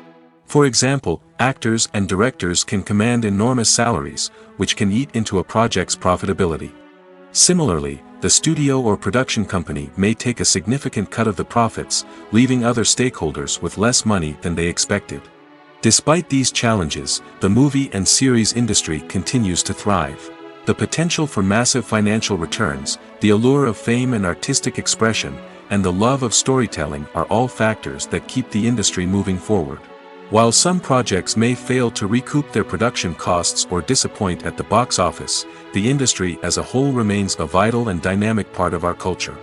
For example, actors and directors can command enormous salaries, which can eat into a project's profitability. Similarly, the studio or production company may take a significant cut of the profits, leaving other stakeholders with less money than they expected. Despite these challenges, the movie and series industry continues to thrive. The potential for massive financial returns, the allure of fame and artistic expression, and the love of storytelling are all factors that keep the industry moving forward. While some projects may fail to recoup their production costs or disappoint at the box office, the industry as a whole remains a vital and dynamic part of our culture.